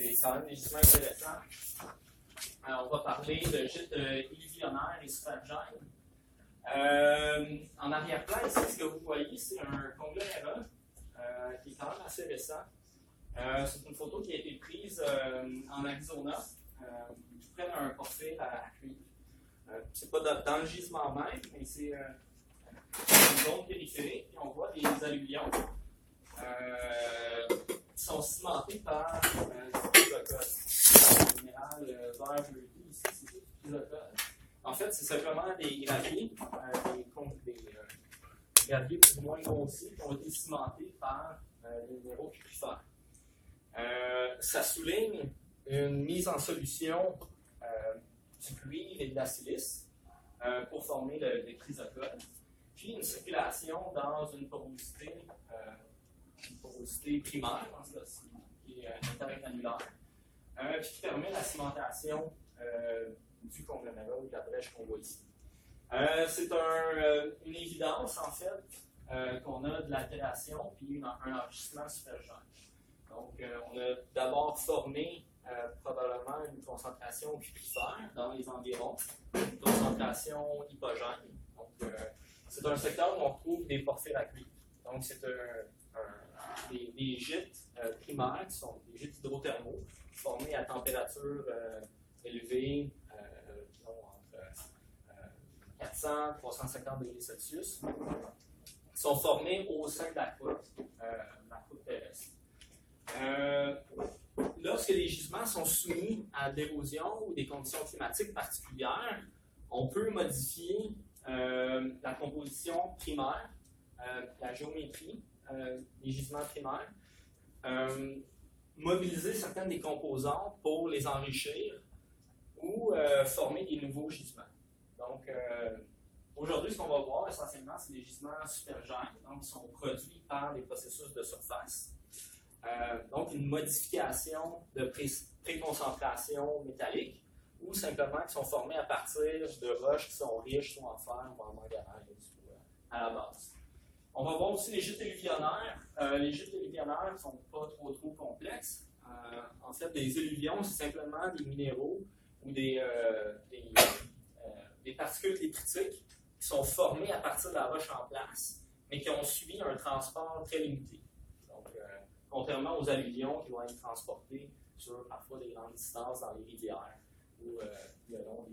c'est quand même des gisements intéressants. On va parler de gîtes illuvionnaires et supergènes. En arrière-plan, ici, ce que vous voyez, c'est un conglomérat qui est quand même assez récent. C'est une photo qui a été prise en Arizona, tout près d'un porphyre à cuivre. C'est pas dans le gisement même, mais c'est une zone périphérique, et on voit des alluvions qui sont cimentés par du chrysocode. Le minéral vert jeudi, ici, c'est du chrysocode. En fait, c'est simplement des graviers, des graviers plus ou moins grossiers qui ont été cimentés par des minéraux cuprifères. Ça souligne une mise en solution du cuivre et de la silice pour former le chrysocode, puis une circulation dans une porosité primaire, dans ce cas-ci, qui est interrectangulaire, puis qui permet la cimentation du conglomérat ou de la brèche qu'on voit ici. C'est une évidence, en fait, qu'on a de l'altération puis un enrichissement supergène. Donc, on a d'abord formé probablement une concentration cuprifère dans les environs, une concentration hypogène. Donc, c'est un secteur où on trouve des porphyres à cuivre. Donc, c'est des gîtes primaires qui sont des gîtes hydrothermaux formés à température élevée, entre 400 et 350 degrés Celsius, qui sont formés au sein de la croûte terrestre. Lorsque les gisements sont soumis à de l'érosion ou des conditions climatiques particulières, on peut modifier la composition primaire, la géométrie des gisements primaires, mobiliser certaines des composantes pour les enrichir ou former des nouveaux gisements. Donc, aujourd'hui, ce qu'on va voir essentiellement, c'est des gisements supergènes, donc qui sont produits par des processus de surface. Donc, une modification de préconcentration métallique ou simplement qui sont formés à partir de roches qui sont riches soit en fer ou en manganèse à la base. On va voir aussi les gîtes illuvionnaires. Les gîtes illuvionnaires ne sont pas trop complexes. En fait, des illuvions, c'est simplement des minéraux ou des particules détritiques qui sont formées à partir de la roche en place, mais qui ont subi un transport très limité. Donc, contrairement aux alluvions qui vont être transportés sur parfois des grandes distances dans les rivières ou le long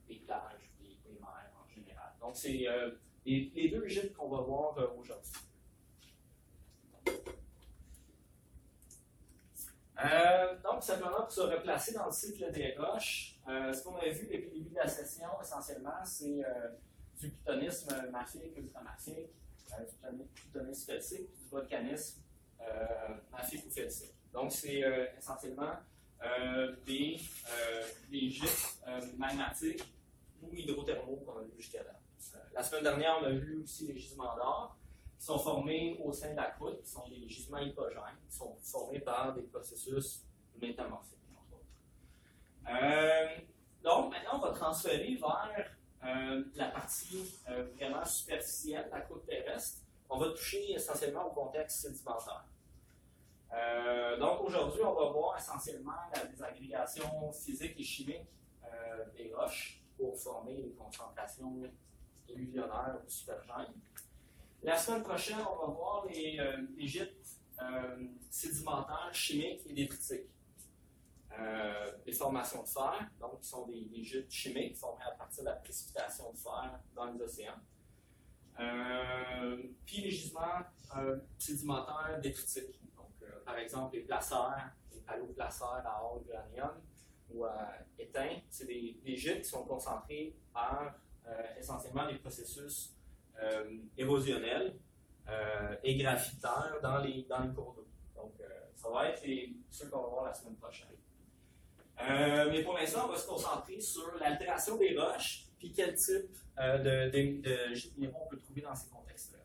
des plages, des mers en général. Donc, c'est les deux gîtes qu'on va voir aujourd'hui. Donc, simplement pour se replacer dans le cycle des roches, ce qu'on a vu depuis le début de la session, essentiellement, c'est du plutonisme mafique, ultramafique, du plutonisme felsique, du volcanisme mafique ou felsique. Donc, c'est essentiellement des gîtes magmatiques ou hydrothermaux qu'on a vu jusqu'à là. La semaine dernière, on a vu aussi les gisements d'or qui sont formés au sein de la croûte, qui sont des gisements hypogènes, qui sont formés par des processus métamorphiques, entre autres. Donc, maintenant, on va transférer vers la partie vraiment superficielle de la croûte terrestre. On va toucher essentiellement au contexte sédimentaire. Donc, aujourd'hui, on va voir essentiellement la désagrégation physique et chimique des roches pour former des concentrations illuvionnaires ou supergènes. La semaine prochaine, on va voir les gîtes sédimentaires, chimiques et détritiques. Les formations de fer, donc qui sont des gîtes chimiques formés à partir de la précipitation de fer dans les océans. Puis les gisements sédimentaires détritiques. Donc, par exemple, les placères, les paléoplacères à or uranium ou à étain, c'est des gîtes qui sont concentrés par essentiellement des processus érosionnels et graphitaires dans les cours d'eau. Donc, ça va être ceux qu'on va voir la semaine prochaine. Mais pour l'instant, on va se concentrer sur l'altération des roches puis quel type de gîtes minéraux on peut trouver dans ces contextes-là.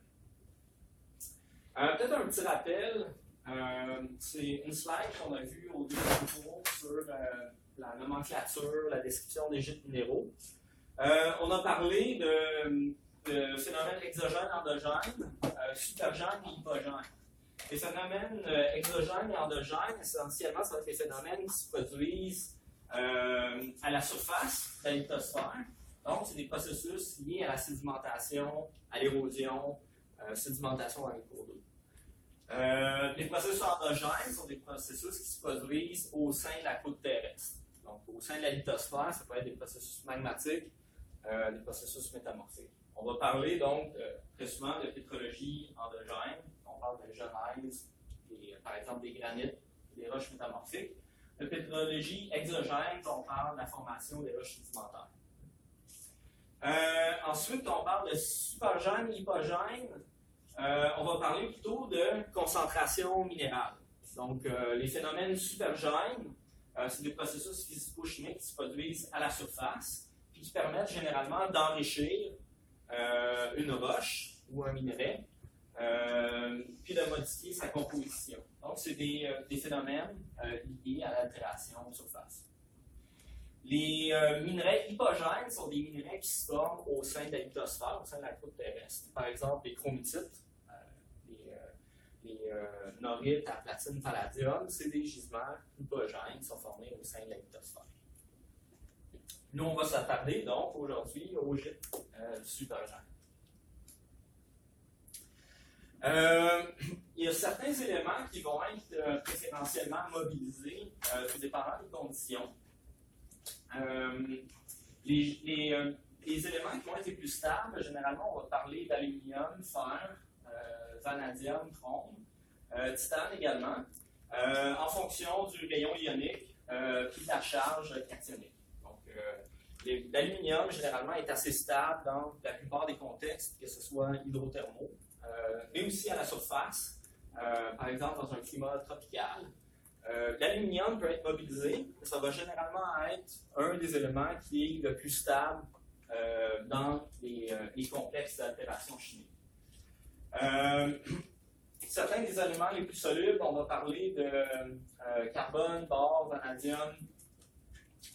Peut-être un petit rappel, c'est une slide qu'on a vue au début du cours sur la nomenclature, la description des gîtes minéraux. On a parlé de phénomènes exogènes, endogènes, supergènes et hypogènes. Les phénomènes exogènes et endogènes, essentiellement, ça va être les phénomènes qui se produisent à la surface de la lithosphère. Donc, c'est des processus liés à la sédimentation, à l'érosion, sédimentation dans les cours d'eau. Les processus endogènes sont des processus qui se produisent au sein de la croûte terrestre. Donc, au sein de la lithosphère, ça peut être des processus magmatiques, des processus métamorphiques. On va parler donc très souvent de pétrologie endogène. On parle de genèse, par exemple des granites, des roches métamorphiques. De pétrologie exogène, on parle de la formation des roches sédimentaires. Ensuite, on parle de supergène, hypogène. On va parler plutôt de concentration minérale. Donc, les phénomènes supergènes, c'est des processus physico-chimiques qui se produisent à la surface, puis qui permettent généralement d'enrichir une roche ou un minerai, puis de modifier sa composition. Donc, c'est des phénomènes liés à l'altération de surface. Les minerais hypogènes sont des minerais qui se forment au sein de la lithosphère, au sein de la croûte terrestre. Par exemple, les chromitites, les norites à platine palladium, c'est des gisements hypogènes qui sont formés au sein de la lithosphère. Nous, on va s'attarder donc aujourd'hui au gîte supergène. Il y a certains éléments qui vont être préférentiellement mobilisés, tout dépendant des conditions. Les éléments qui vont être les plus stables, généralement, on va parler d'aluminium, fer, vanadium, chrome, titane également, en fonction du rayon ionique puis de la charge cationique. Donc, l'aluminium, généralement, est assez stable dans la plupart des contextes, que ce soit hydrothermaux, mais aussi à la surface, par exemple dans un climat tropical. L'aluminium peut être mobilisé, ça va généralement être un des éléments qui est le plus stable dans les complexes d'altération chimique. Certains des éléments les plus solubles, on va parler de carbone, bore, vanadium,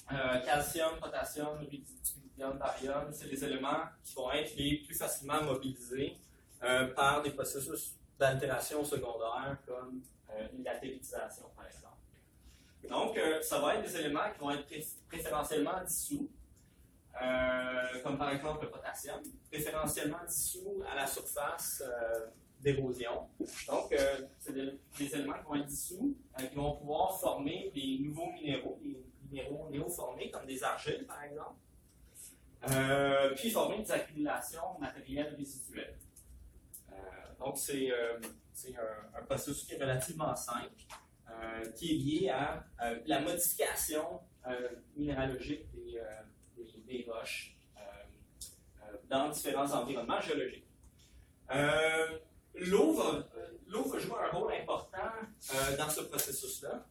calcium, potassium, rubidium, barium. C'est les éléments qui vont être les plus facilement mobilisés par des processus d'altération secondaire comme la latéralisation, par exemple. Donc, ça va être des éléments qui vont être préférentiellement dissous, comme par exemple le potassium, préférentiellement dissous à la surface d'érosion. Donc, c'est des éléments qui vont être dissous, qui vont pouvoir former des nouveaux minéraux, des minéraux néoformés, comme des argiles, par exemple, puis former des accumulations matérielles résiduelles. Donc, c'est un processus qui est relativement simple, qui est lié à la modification minéralogique des roches dans différents environnements géologiques. L'eau va jouer un rôle important dans ce processus-là,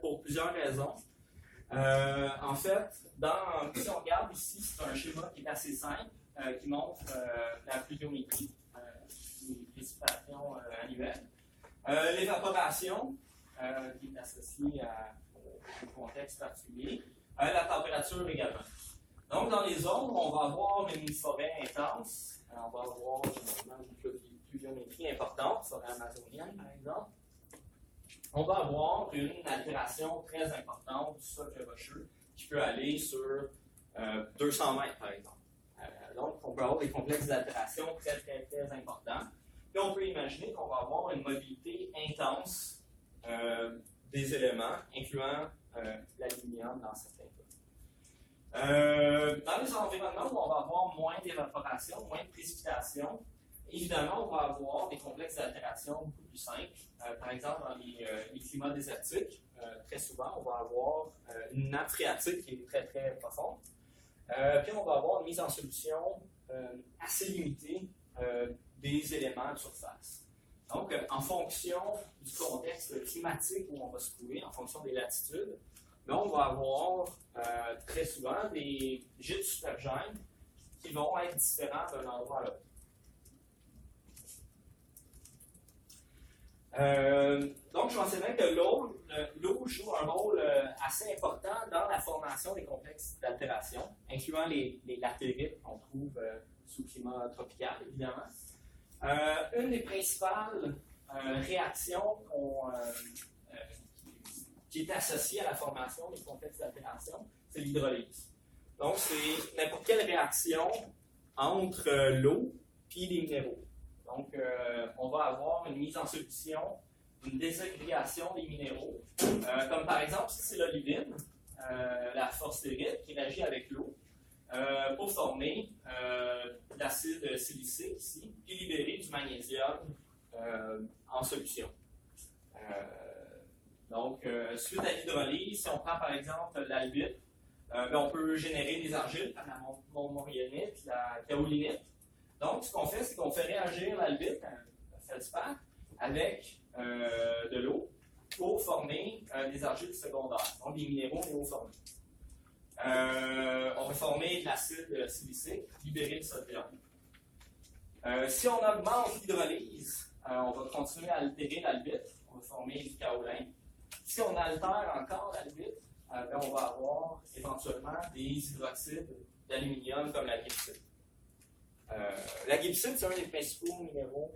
pour plusieurs raisons. En fait, si on regarde ici, c'est un schéma qui est assez simple, qui montre la pluviométrie, les précipitations annuelles. L'évaporation, qui est associée au contexte particulier. La température également. Donc, dans les zones où on va avoir une forêt intense, on va avoir généralement une pluviométrie importante, forêt amazonienne par exemple, on va avoir une altération très importante du socle rocheux qui peut aller sur 200 mètres par exemple. Donc, on peut avoir des complexes d'altération très, très, très importants. Et on peut imaginer qu'on va avoir une mobilité intense des éléments, incluant l'aluminium dans certains cas. Dans les environnements où on va avoir moins d'évaporation, moins de précipitation, évidemment, on va avoir des complexes d'altération beaucoup plus simples. Par exemple, dans les climats désertiques, très souvent, on va avoir une nappe phréatique qui est très, très profonde. Puis on va avoir une mise en solution assez limitée des éléments de surface. Donc, en fonction du contexte climatique où on va se trouver, en fonction des latitudes, on va avoir très souvent des gîtes supergènes qui vont être différents d'un endroit à l'autre. Donc, je mentionnais que l'eau joue un rôle assez important dans la formation des complexes d'altération, incluant les latérites qu'on trouve sous climat tropical, évidemment. Une des principales réaction qui est associée à la formation des complexes d'altération, c'est l'hydrolyse. Donc, c'est n'importe quelle réaction entre l'eau et les minéraux. Donc, on va avoir une mise en solution, une désagrégation des minéraux, comme par exemple, si c'est l'olivine, la phosphorite qui réagit avec l'eau pour former l'acide silicique ici, puis libérer du magnésium en solution. Donc, suite à l'hydrolyse, si on prend par exemple l'albite, on peut générer des argiles comme la montmorillonite, la kaolinite. Donc, ce qu'on fait, c'est qu'on fait réagir l'albite, le feldspath, avec de l'eau pour former des argiles secondaires, donc des minéraux néoformés. On va former de l'acide silicique, libérer le sodium. Si on augmente l'hydrolyse, on va continuer à altérer l'albite, on va former du kaolin. Si on altère encore l'albite, on va avoir éventuellement des hydroxydes d'aluminium comme la gibbsite. La gibbsite, c'est un des principaux minéraux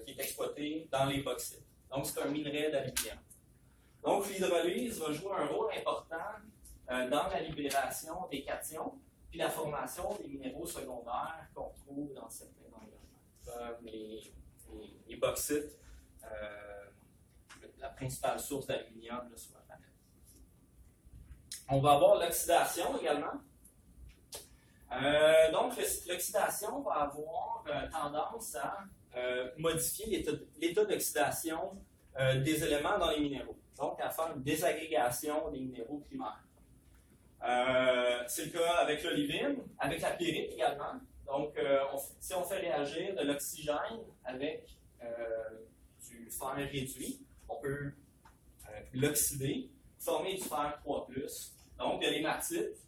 qui est exploité dans les bauxites. Donc, c'est un minerai d'aluminium. Donc, l'hydrolyse va jouer un rôle important dans la libération des cations puis la formation des minéraux secondaires qu'on trouve dans certains environnements, comme les bauxites, la principale source d'aluminium sur la planète. On va avoir l'oxydation également. Donc, l'oxydation va avoir tendance à modifier l'état d'oxydation des éléments dans les minéraux. Donc, à faire une désagrégation des minéraux primaires. C'est le cas avec l'olivine, avec la pyrite également. Donc, si on fait réagir de l'oxygène avec du fer réduit, on peut l'oxyder, former du fer 3+, donc de l'hématite,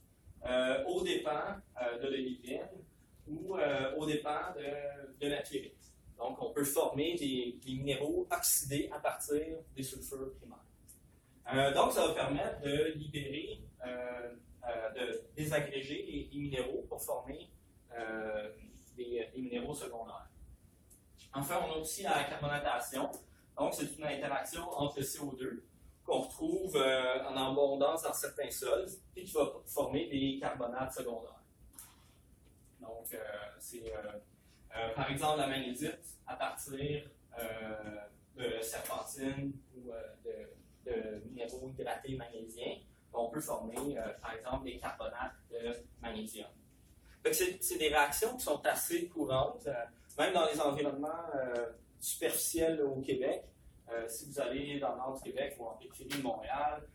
aux dépens de l'olivine ou aux dépens de la pyrite. Donc, on peut former des minéraux oxydés à partir des sulfures primaires. Donc, ça va permettre de libérer, de désagréger les minéraux pour former des minéraux secondaires. Enfin, on a aussi la carbonatation. Donc, c'est une interaction entre le CO2 qu'on retrouve en abondance dans certains sols et qui va former des carbonates secondaires. Donc, c'est par exemple la magnétite à partir de serpentine ou de minéraux hydratés magnésiens. On peut former, par exemple, des carbonates de magnésium. C'est des réactions qui sont assez courantes, même dans les environnements superficiels au Québec. Si vous allez dans le nord du Québec ou en périphérie de Montréal,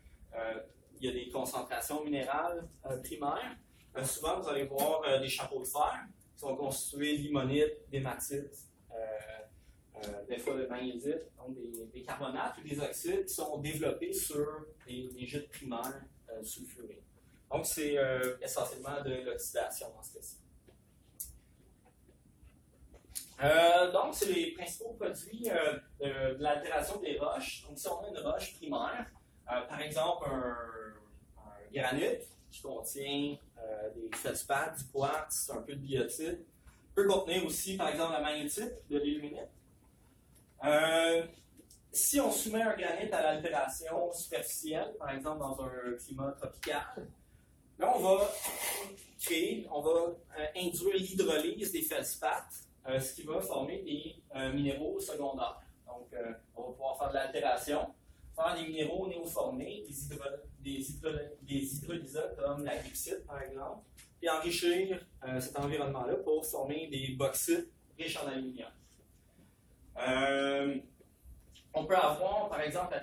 il y a des concentrations minérales primaires. Souvent, vous allez voir des chapeaux de fer qui sont constitués d'limonite, d'hématite, des fois de magnétite, donc des carbonates ou des oxydes qui sont développés sur des gîtes primaires sulfurés. Donc, c'est essentiellement de l'oxydation dans ce cas-ci. Donc, c'est les principaux produits de l'altération des roches. Donc, si on a une roche primaire, par exemple un granit qui contient des feldspaths, du quartz, un peu de biotite, peut contenir aussi, par exemple, la magnétite, de l'illuminite. Si on soumet un granit à l'altération superficielle, par exemple dans un climat tropical, là, on va induire l'hydrolyse des feldspaths, ce qui va former des minéraux secondaires. Donc, on va pouvoir faire de l'altération, faire des minéraux néoformés, des hydrolysats comme la gibbsite, par exemple, puis enrichir cet environnement-là pour former des bauxites riches en aluminium. On peut avoir, par exemple,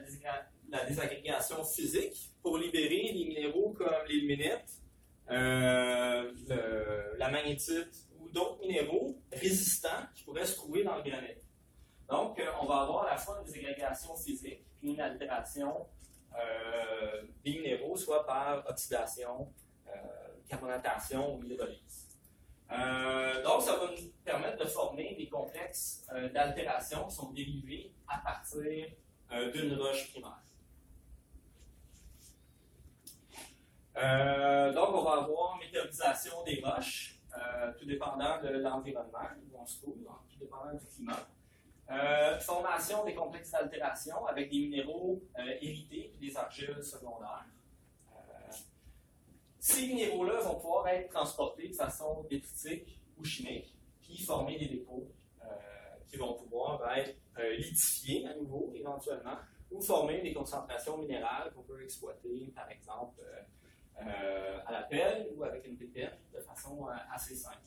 la désagrégation physique pour libérer des minéraux comme l'illuminite, la magnétite ou d'autres minéraux résistants qui pourraient se trouver dans le granit. Donc, on va avoir à la fois une désagrégation physique puis une altération des minéraux, soit par oxydation, carbonatation ou hydrolyse. Donc, ça va nous permettre de former des complexes d'altération qui sont dérivés à partir d'une roche primaire. Donc, on va avoir météorisation des roches, tout dépendant de l'environnement où on se trouve, tout dépendant du climat. Formation des complexes d'altération avec des minéraux hérités et des argiles secondaires. Ces minéraux-là vont pouvoir être transportés de façon détritique ou chimique, puis former des dépôts qui vont pouvoir être lidifiés à nouveau, éventuellement, ou former des concentrations minérales qu'on peut exploiter, par exemple, à la pelle ou avec une pipette de façon assez simple.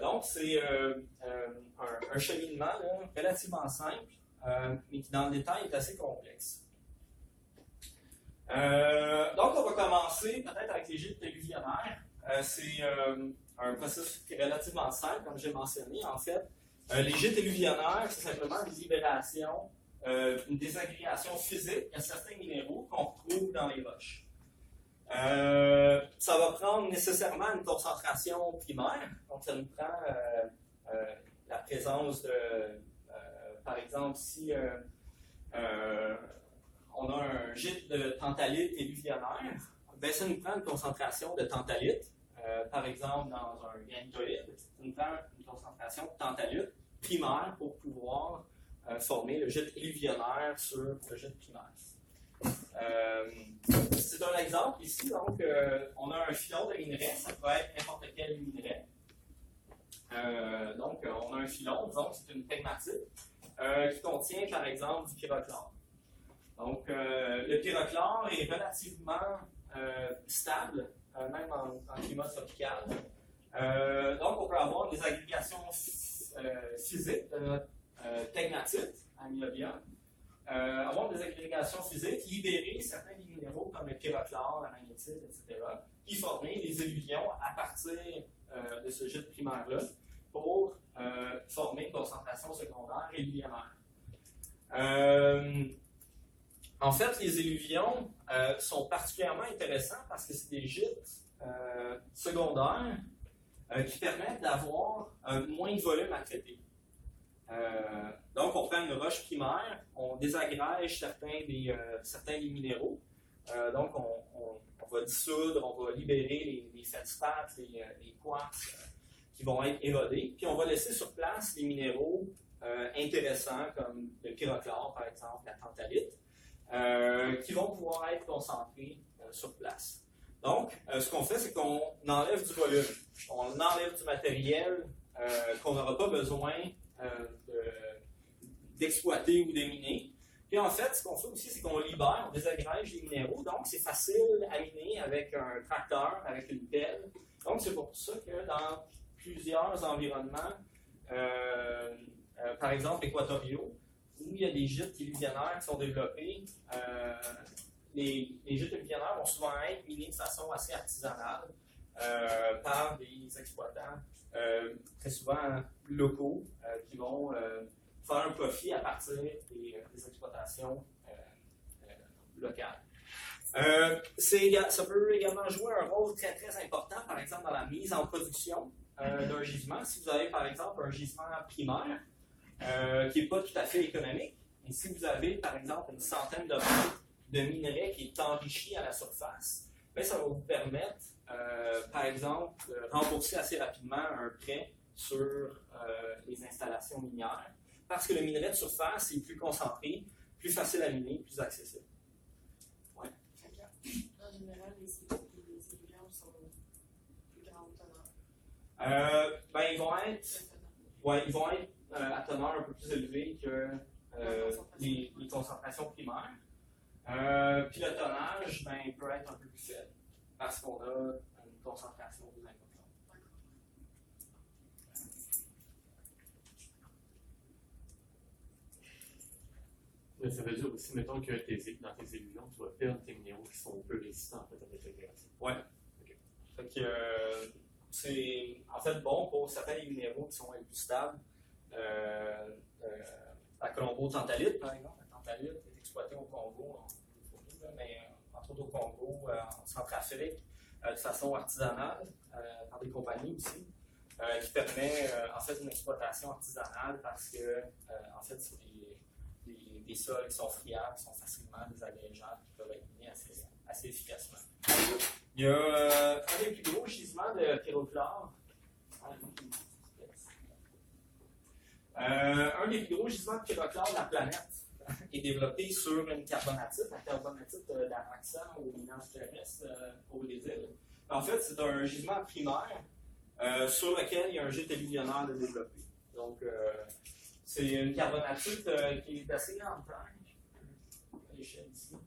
Donc, c'est un cheminement là, relativement simple, mais qui, dans le détail, est assez complexe. Donc, on va commencer peut-être avec les gîtes alluvionnaires. C'est un processus qui est relativement simple, comme j'ai mentionné. En fait, les gîtes alluvionnaires, c'est simplement des libérations, une désagrégation physique de certains minéraux qu'on retrouve dans les roches. Ça va prendre nécessairement une concentration primaire. Donc, ça nous prend la présence de, par exemple, si on a un gîte de tantalite alluvionnaire, ben, ça nous prend une concentration de tantalite. Par exemple, dans un granitoïde, ça nous prend une concentration de tantalite primaire pour pouvoir former le gîte alluvionnaire sur le gîte primaire. C'est un exemple ici, donc on a un filon de minerai, ça peut être n'importe quel minerai. Donc on a un filon, disons que c'est une pegmatite qui contient par exemple du pyrochlore. Donc le pyrochlore est relativement stable, même en climat tropical. Donc on peut avoir des agrégations physiques de notre pegmatite à niobium. Avoir des agrégations physiques, libérer certains des minéraux comme le pyrochlore, la magnétite, etc., puis former des alluvions à partir de ce gîte primaire-là pour former une concentration secondaire alluvionnaire. En fait, les alluvions sont particulièrement intéressants parce que c'est des gîtes secondaires qui permettent d'avoir moins de volume à traiter. Donc, on prend une roche primaire, on désagrège certains des minéraux. Donc, on va dissoudre, on va libérer les feldspaths, les quartz qui vont être érodés. Puis, on va laisser sur place les minéraux intéressants comme le pyrochlore, par exemple, la tantalite, qui vont pouvoir être concentrés sur place. Donc, ce qu'on fait, c'est qu'on enlève du volume. On enlève du matériel qu'on n'aura pas besoin d'exploiter ou de miner. Puis en fait, ce qu'on fait aussi, c'est qu'on libère, on désagrège les minéraux. Donc, c'est facile à miner avec un tracteur, avec une pelle. Donc, c'est pour ça que dans plusieurs environnements, par exemple équatoriaux, où il y a des gîtes alluvionnaires qui sont développés, les gîtes alluvionnaires vont souvent être minés de façon assez artisanale par des exploitants très souvent locaux qui vont faire un profit à partir des exploitations locales. Ça peut également jouer un rôle très très important, par exemple dans la mise en production d'un gisement. Si vous avez par exemple un gisement primaire qui n'est pas tout à fait économique, et si vous avez par exemple une centaine de mètres de minerai qui est enrichi à la surface, bien, ça va vous permettre par exemple, rembourser assez rapidement un prêt sur les installations minières, parce que le minerai de surface est plus concentré, plus facile à miner, plus accessible. Ouais. En général, les alluvions sont plus grandes teneurs. Ben, ils vont être à teneur un peu plus élevée que les concentrations primaires. Puis le tonnage ben, peut être un peu plus faible, parce qu'on a une concentration plus importante. Mais ça veut dire aussi, mettons que dans tes alluvions, tu vas perdre tes minéraux qui sont peu résistants en fait, à l'intégration. Oui. Okay. Fait que c'est en fait bon pour certains minéraux qui sont les plus stables. La colombo-tantalite, par exemple. La tantalite est exploitée au Congo, mais entre autres au Congo, en Centrafrique, de façon artisanale, par des compagnies aussi, qui permet en fait une exploitation artisanale parce que en fait c'est des sols qui sont friables, qui sont facilement désagrégeables, qui peuvent être minés assez efficacement. Il y a un des plus gros gisements de pyrochlore. Un des plus gros gisements de pyroclore de la planète est développé sur une carbonatite, la carbonatite d'Araxan au minage terrestre au Brésil. En fait, c'est un gisement primaire sur lequel il y a un gîte alluvionnaire de développé. Donc, c'est une carbonatite qui est assez grande taille, à l'échelle ici,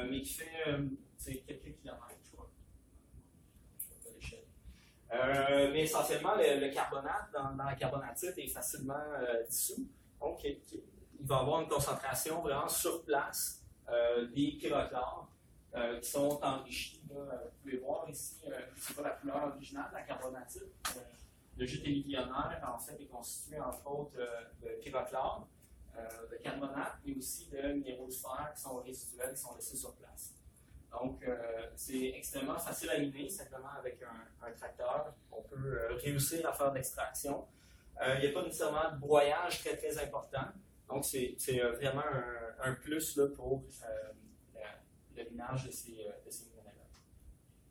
mais qui fait quelques kilomètres, je crois. Mais essentiellement, le carbonate dans la carbonatite est facilement dissous. Donc, il va y avoir une concentration vraiment sur place des pyrochlores qui sont enrichis. Là, vous pouvez voir ici, c'est pas la couleur originale de la carbonatite. Le gîte alluvionnaire, en fait, est constitué entre autres de pyrochlore, de carbonate, mais aussi de minéraux de fer qui sont résiduels, qui sont laissés sur place. Donc, c'est extrêmement facile à miner, simplement avec un tracteur. On peut réussir à faire de l'extraction. Il n'y a pas nécessairement de broyage très, très important. Donc, c'est vraiment un plus là, pour le minage de ces minéraux-là.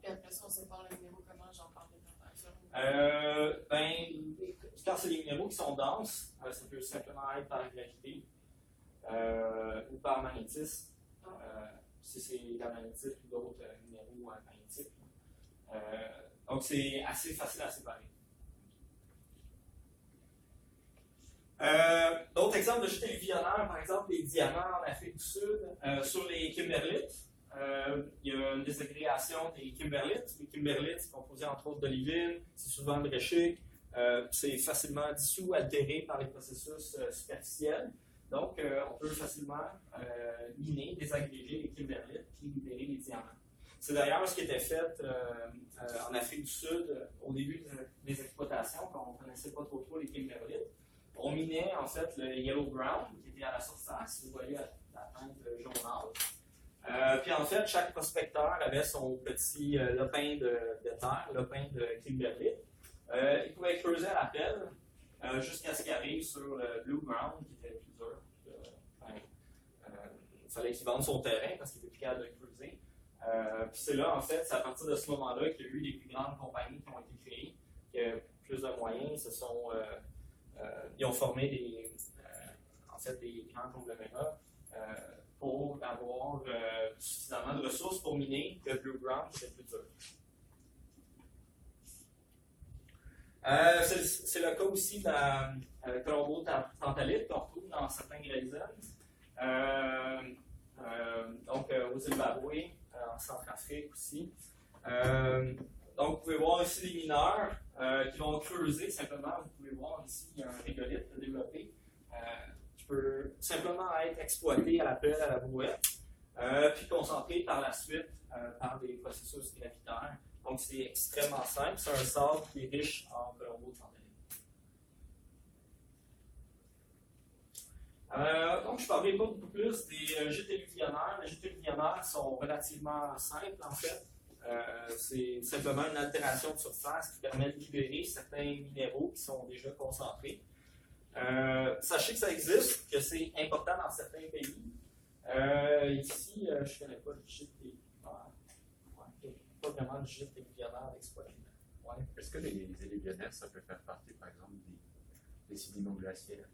Et après ça, on sépare les minéraux comment? J'en parle de température. Quand c'est des minéraux qui sont denses, ça peut simplement être par gravité ou par magnétisme. Si c'est la magnétite ou d'autres minéraux magnétiques. Donc, c'est assez facile à séparer. D'autres exemples de gîtes alluvionnaires, par exemple, les diamants en Afrique du Sud, sur les kimberlites. Il y a une désagrégation des kimberlites. Les kimberlites, c'est composé entre autres d'olivine, c'est souvent bréchique, c'est facilement dissous, altéré par les processus superficiels. Donc, on peut facilement miner, désagréger les kimberlites puis libérer les diamants. C'est d'ailleurs ce qui était fait en Afrique du Sud au début des exploitations, quand on ne connaissait pas trop les kimberlites. On minait en fait le yellow brown qui était à la surface, vous voyez la teinte jaunâtre. Puis en fait, chaque prospecteur avait son petit lopin de terre, lopin de kimberlite. Il pouvait creuser à la pelle jusqu'à ce qu'il arrive sur le blue ground qui était plus dur. Il fallait qu'il vende son terrain parce qu'il était plus capable de creuser. Puis c'est là, en fait, c'est à partir de ce moment-là qu'il y a eu les plus grandes compagnies qui ont été créées, qui ont plus de moyens, ils ont formé des grands conglomérats pour avoir suffisamment de ressources pour miner le blue ground qui était plus dur. C'est le cas aussi de la colombo-tantalite qu'on retrouve dans certains grésons. Donc au Zimbabwe, en Centrafrique aussi. Donc vous pouvez voir ici les mineurs qui vont creuser simplement. Vous pouvez voir ici, il y a un régolithe développé qui peut simplement être exploité à la pelle, à la brouette, puis concentré par la suite par des processus gravitaires. Donc, c'est extrêmement simple. C'est un sable qui est riche en colombo-tantalite. Donc, je parlerai pas beaucoup plus des gîtes alluvionnaires. Les gîtes alluvionnaires sont relativement simples, en fait. C'est simplement une altération de surface qui permet de libérer certains minéraux qui sont déjà concentrés. Sachez que ça existe, que c'est important dans certains pays. Ici, je ne connais pas le gîte alluvionnaire. Pas vraiment le gîte alluvionnaire d'exploiter. Ouais. Est-ce que les alluvionnaires, ça peut faire partie, par exemple, des sédiments glaciaires?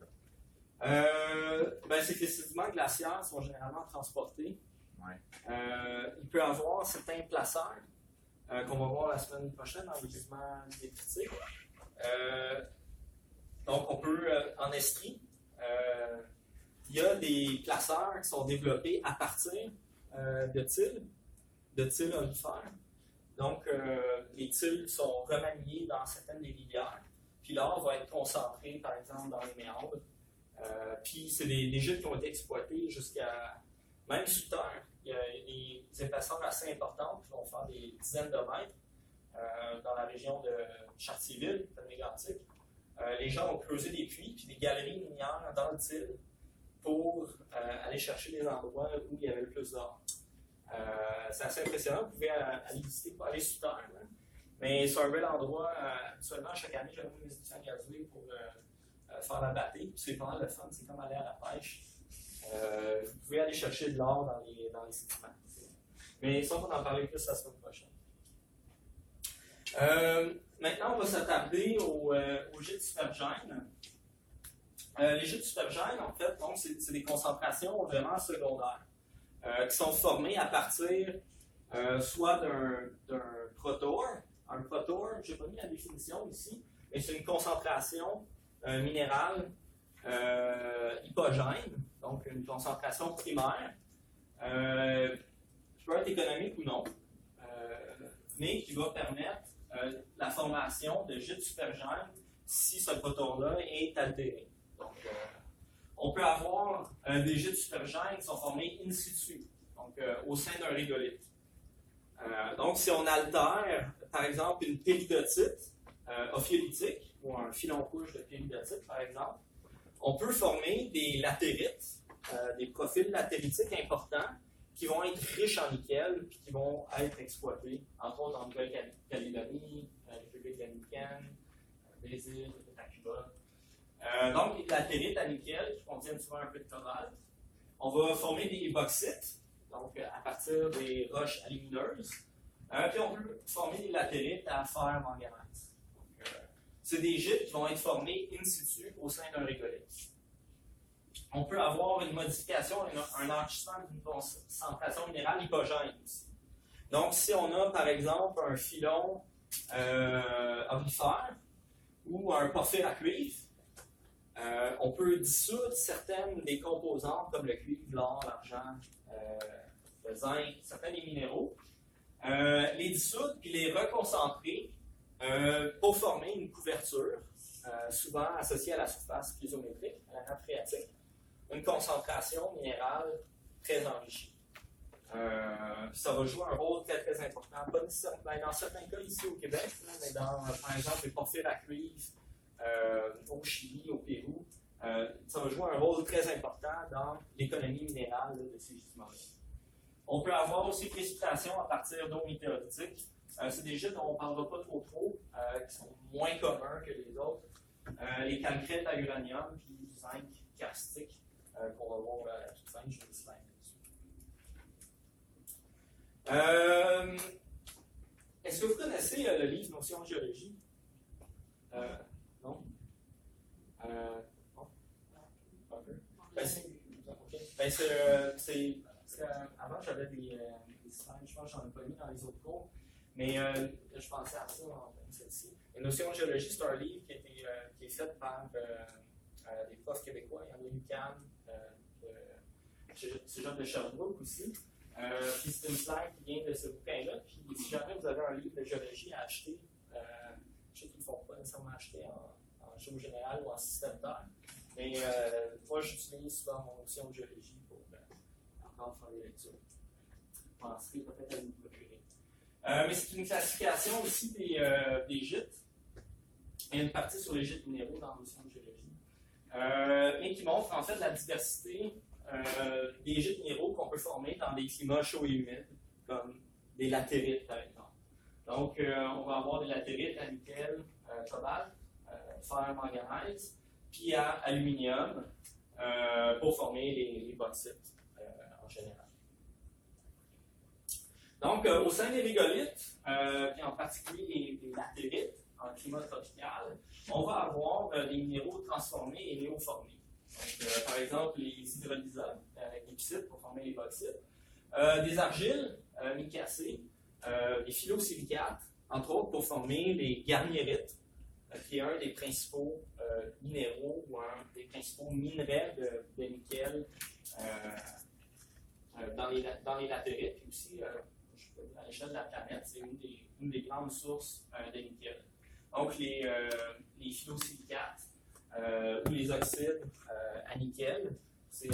C'est que les sédiments glaciaires sont généralement transportés. Ouais. Il peut y avoir certains placeurs qu'on va voir la semaine prochaine dans les gisements détritiques. Donc, on peut, en estrie, il y a des placeurs qui sont développés à partir de tiles olifères. Donc, les tiles sont remaniées dans certaines des rivières, puis l'or va être concentré, par exemple, dans les méandres. Puis, c'est des gîtes qui ont été exploités jusqu'à, même sous terre. Il y a des épaisseurs assez importantes qui vont faire des dizaines de mètres dans la région de Chartierville, dans le Mégantic. Les gens ont creusé des puits, puis des galeries minières dans le til pour aller chercher des endroits où il y avait le plus d'or. C'est assez impressionnant, vous pouvez aller visiter, pas aller sous terre, hein. Mais c'est un bel endroit. Habituellement, chaque année, j'amène mes étudiants gazoués pour faire la bâtée. C'est vraiment le fun, c'est comme aller à la pêche. Vous pouvez aller chercher de l'or dans les sédiments. Mais ça, on va en parler plus la semaine prochaine. Maintenant, on va s'attarder au gîte supergène. Les gîtes supergènes, en fait, donc c'est des concentrations vraiment secondaires qui sont formées à partir soit d'un protor. Un protor, je n'ai pas mis la définition ici, mais c'est une concentration minérale hypogène, donc une concentration primaire, qui peut être économique ou non, mais qui va permettre la formation de gîtes supergènes si ce protor-là est altéré. Donc, on peut avoir des gîtes supergènes qui sont formés in situ, donc au sein d'un régolithe. Donc, si on altère, par exemple, une péridotite ophiolithique ou un filon-couche de péridotite, par exemple, on peut former des latérites, des profils latéritiques importants qui vont être riches en nickel et qui vont être exploités, entre autres en Nouvelle-Calédonie, République dominicaine, Brésil, Cuba. Donc, les latérites à nickel qui contiennent souvent un peu de cobalt. On va former des bauxites, donc à partir des roches alumineuses. Puis on peut former des latérites à fer manganèse. C'est des gîtes qui vont être formés in situ au sein d'un régolithe. On peut avoir une modification, un enrichissement d'une concentration minérale hypogène aussi. Donc, si on a par exemple un filon aurifère ou un porphyre à cuivre, on peut dissoudre certaines des composantes comme le cuivre, l'or, l'argent, le zinc, certains des minéraux, les dissoudre puis les reconcentrer pour former une couverture, souvent associée à la surface piezométrique, à la nappe phréatique, une concentration minérale très enrichie. Ça va jouer un rôle très très important, pas nécessairement dans certains cas ici au Québec, mais dans, par exemple, les porphyres à cuivre au Chili, au Pérou, ça va jouer un rôle très important dans l'économie minérale de ces gisements-là. On peut avoir aussi précipitation à partir d'eau météoritique. C'est des gîtes dont on ne parlera pas trop, qui sont moins communs que les autres. Les calcrètes à uranium puis du zinc karstique qu'on va voir à la toute fin, je vais le slide là-dessus. Est-ce que vous connaissez le livre Notions de géologie? Non? Non? Un peu? Avant, j'avais des slides, je pense que j'en ai pas mis dans les autres cours, mais je pensais à ça en fait, celle-ci. Les Notions de géologie, c'est un livre qui est fait par des profs québécois. Il y en a UQAM, Cégep de Sherbrooke aussi. Puis c'est une slide qui vient de ce bouquin-là. Puis si jamais vous avez un livre de géologie à acheter, je sais qu'ils ne font pas nécessairement acheter en géo général ou en système Terre, mais moi j'utilise souvent mon option de géologie pour apprendre à faire des lectures. Je penserai peut-être à vous procurer. Mais c'est une classification aussi des gîtes. Il y a une partie sur les gîtes minéraux dans l'option de géologie. Et qui montre en fait la diversité des gîtes minéraux qu'on peut former dans des climats chauds et humides, comme des latérites par exemple. Donc, on va avoir des latérites à nickel, cobalt, fer, manganèse, puis à aluminium pour former les bauxites en général. Donc, au sein des régolithes, et en particulier les latérites en climat tropical, on va avoir des minéraux transformés et néoformés. Donc, par exemple, les hydrolysables avec des psites pour former les bauxites, des argiles micacées, des phyllosilicates, entre autres pour former les garniérites, qui est un des principaux minéraux ou un des principaux minerais de nickel dans les latérites, puis aussi à l'échelle de la planète, c'est une des grandes sources de nickel. Donc, les phyllosilicates ou les oxydes à nickel, c'est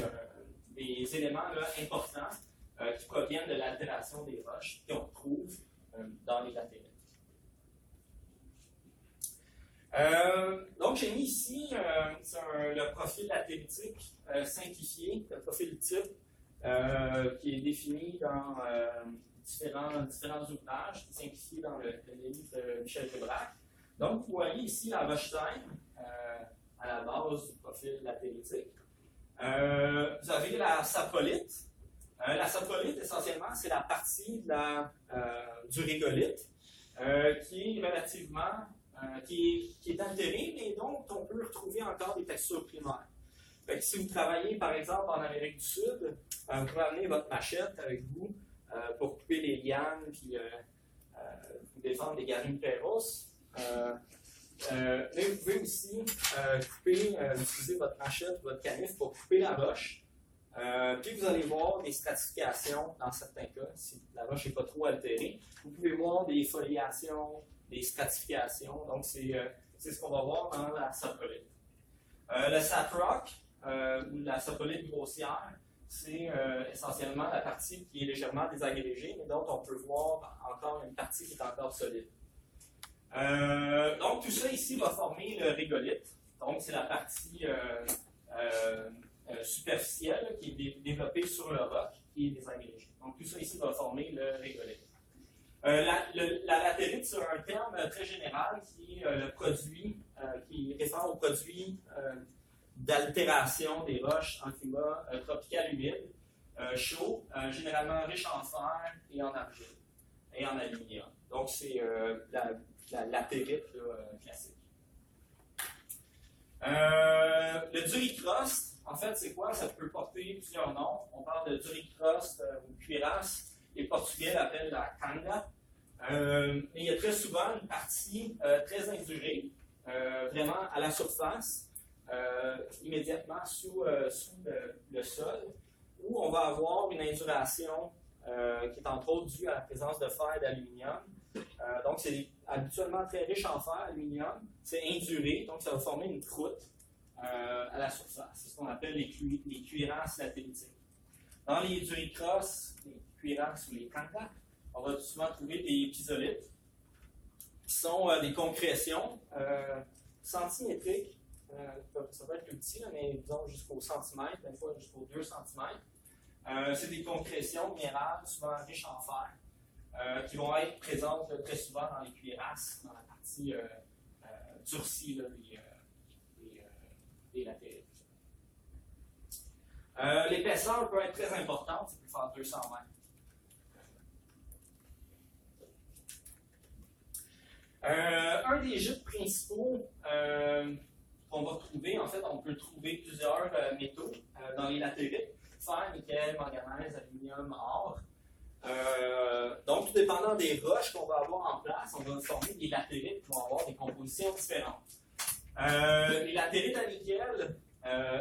des éléments là, importants qui proviennent de l'altération des roches qu'on retrouve dans les latérites. Donc, j'ai mis ici le profil latéritique simplifié, le profil type qui est défini dans différents ouvrages, simplifié dans le livre de Michel Kebrac. Donc, vous voyez ici la roche-tête à la base du profil latéritique. Vous avez la saprolite. La saprolite, essentiellement, c'est la partie du régolithe qui est relativement qui est altéré, mais dont on peut retrouver encore des textures primaires. Fait que si vous travaillez, par exemple, en Amérique du Sud, vous pouvez amener votre machette avec vous pour couper les lianes puis vous défendre des garimpeiros. Mais vous pouvez aussi utiliser votre machette, votre canif pour couper la roche. Puis vous allez voir des stratifications dans certains cas, si la roche n'est pas trop altérée. Vous pouvez voir des foliations, des stratifications. Donc, c'est ce qu'on va voir dans la saprolite. Le saprock, ou la saprolite grossière, c'est essentiellement la partie qui est légèrement désagrégée, mais dont on peut voir encore une partie qui est encore solide. Donc, tout ça ici va former le régolithe. Donc, c'est la partie superficielle qui est développée sur le roc, qui est désagrégée. Donc, tout ça ici va former le régolithe. La latérite, c'est un terme très général qui est le produit, qui réfère au produit d'altération des roches en climat tropical humide, chaud, généralement riche en fer et en argile et en aluminium. Donc, c'est la latérite classique. Le duricrost, en fait, c'est quoi? Ça peut porter plusieurs noms. On parle de duricrost ou cuirasse. Les Portugais l'appellent la canga. Mais il y a très souvent une partie très indurée, vraiment à la surface, immédiatement sous le sol, où on va avoir une induration qui est entre autres due à la présence de fer et d'aluminium. Donc, c'est habituellement très riche en fer, aluminium. C'est induré, donc ça va former une croûte à la surface. C'est ce qu'on appelle les cuirasses latéritiques. Dans les duricrosses, les cuirasses ou les kangas, on va souvent trouver des pisolites, qui sont des concrétions centimétriques. Ça peut être plus petit, là, mais disons jusqu'au centimètre, des fois jusqu'au 2 cm. C'est des concrétions minérales, souvent riches en fer, qui vont être présentes très souvent dans les cuirasses, dans la partie durcie là, des latérites. L'épaisseur peut être très importante, ça peut faire 200 mètres. Un des gîtes principaux qu'on va trouver, en fait, on peut trouver plusieurs métaux dans les latérites: fer, nickel, manganèse, aluminium, or. Donc, tout dépendant des roches qu'on va avoir en place, on va former des latérites qui vont avoir des compositions différentes. Les latérites à nickel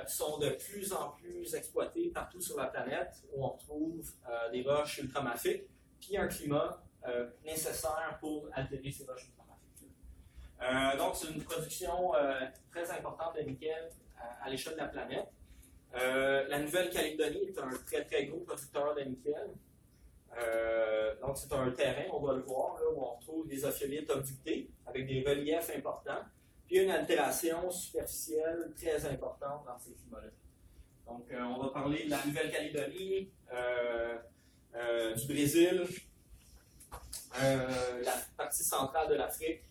sont de plus en plus exploitées partout sur la planète, où on retrouve des roches ultramafiques, puis un climat nécessaire pour altérer ces roches ultramafiques. Donc, c'est une production très importante de nickel à l'échelle de la planète. La Nouvelle-Calédonie est un très très gros producteur de nickel. Donc, c'est un terrain, on va le voir, là, où on retrouve des ophiolites obductés avec des reliefs importants, puis une altération superficielle très importante dans ces climats-là. Donc, on va parler de la Nouvelle-Calédonie, du Brésil, la partie centrale de l'Afrique,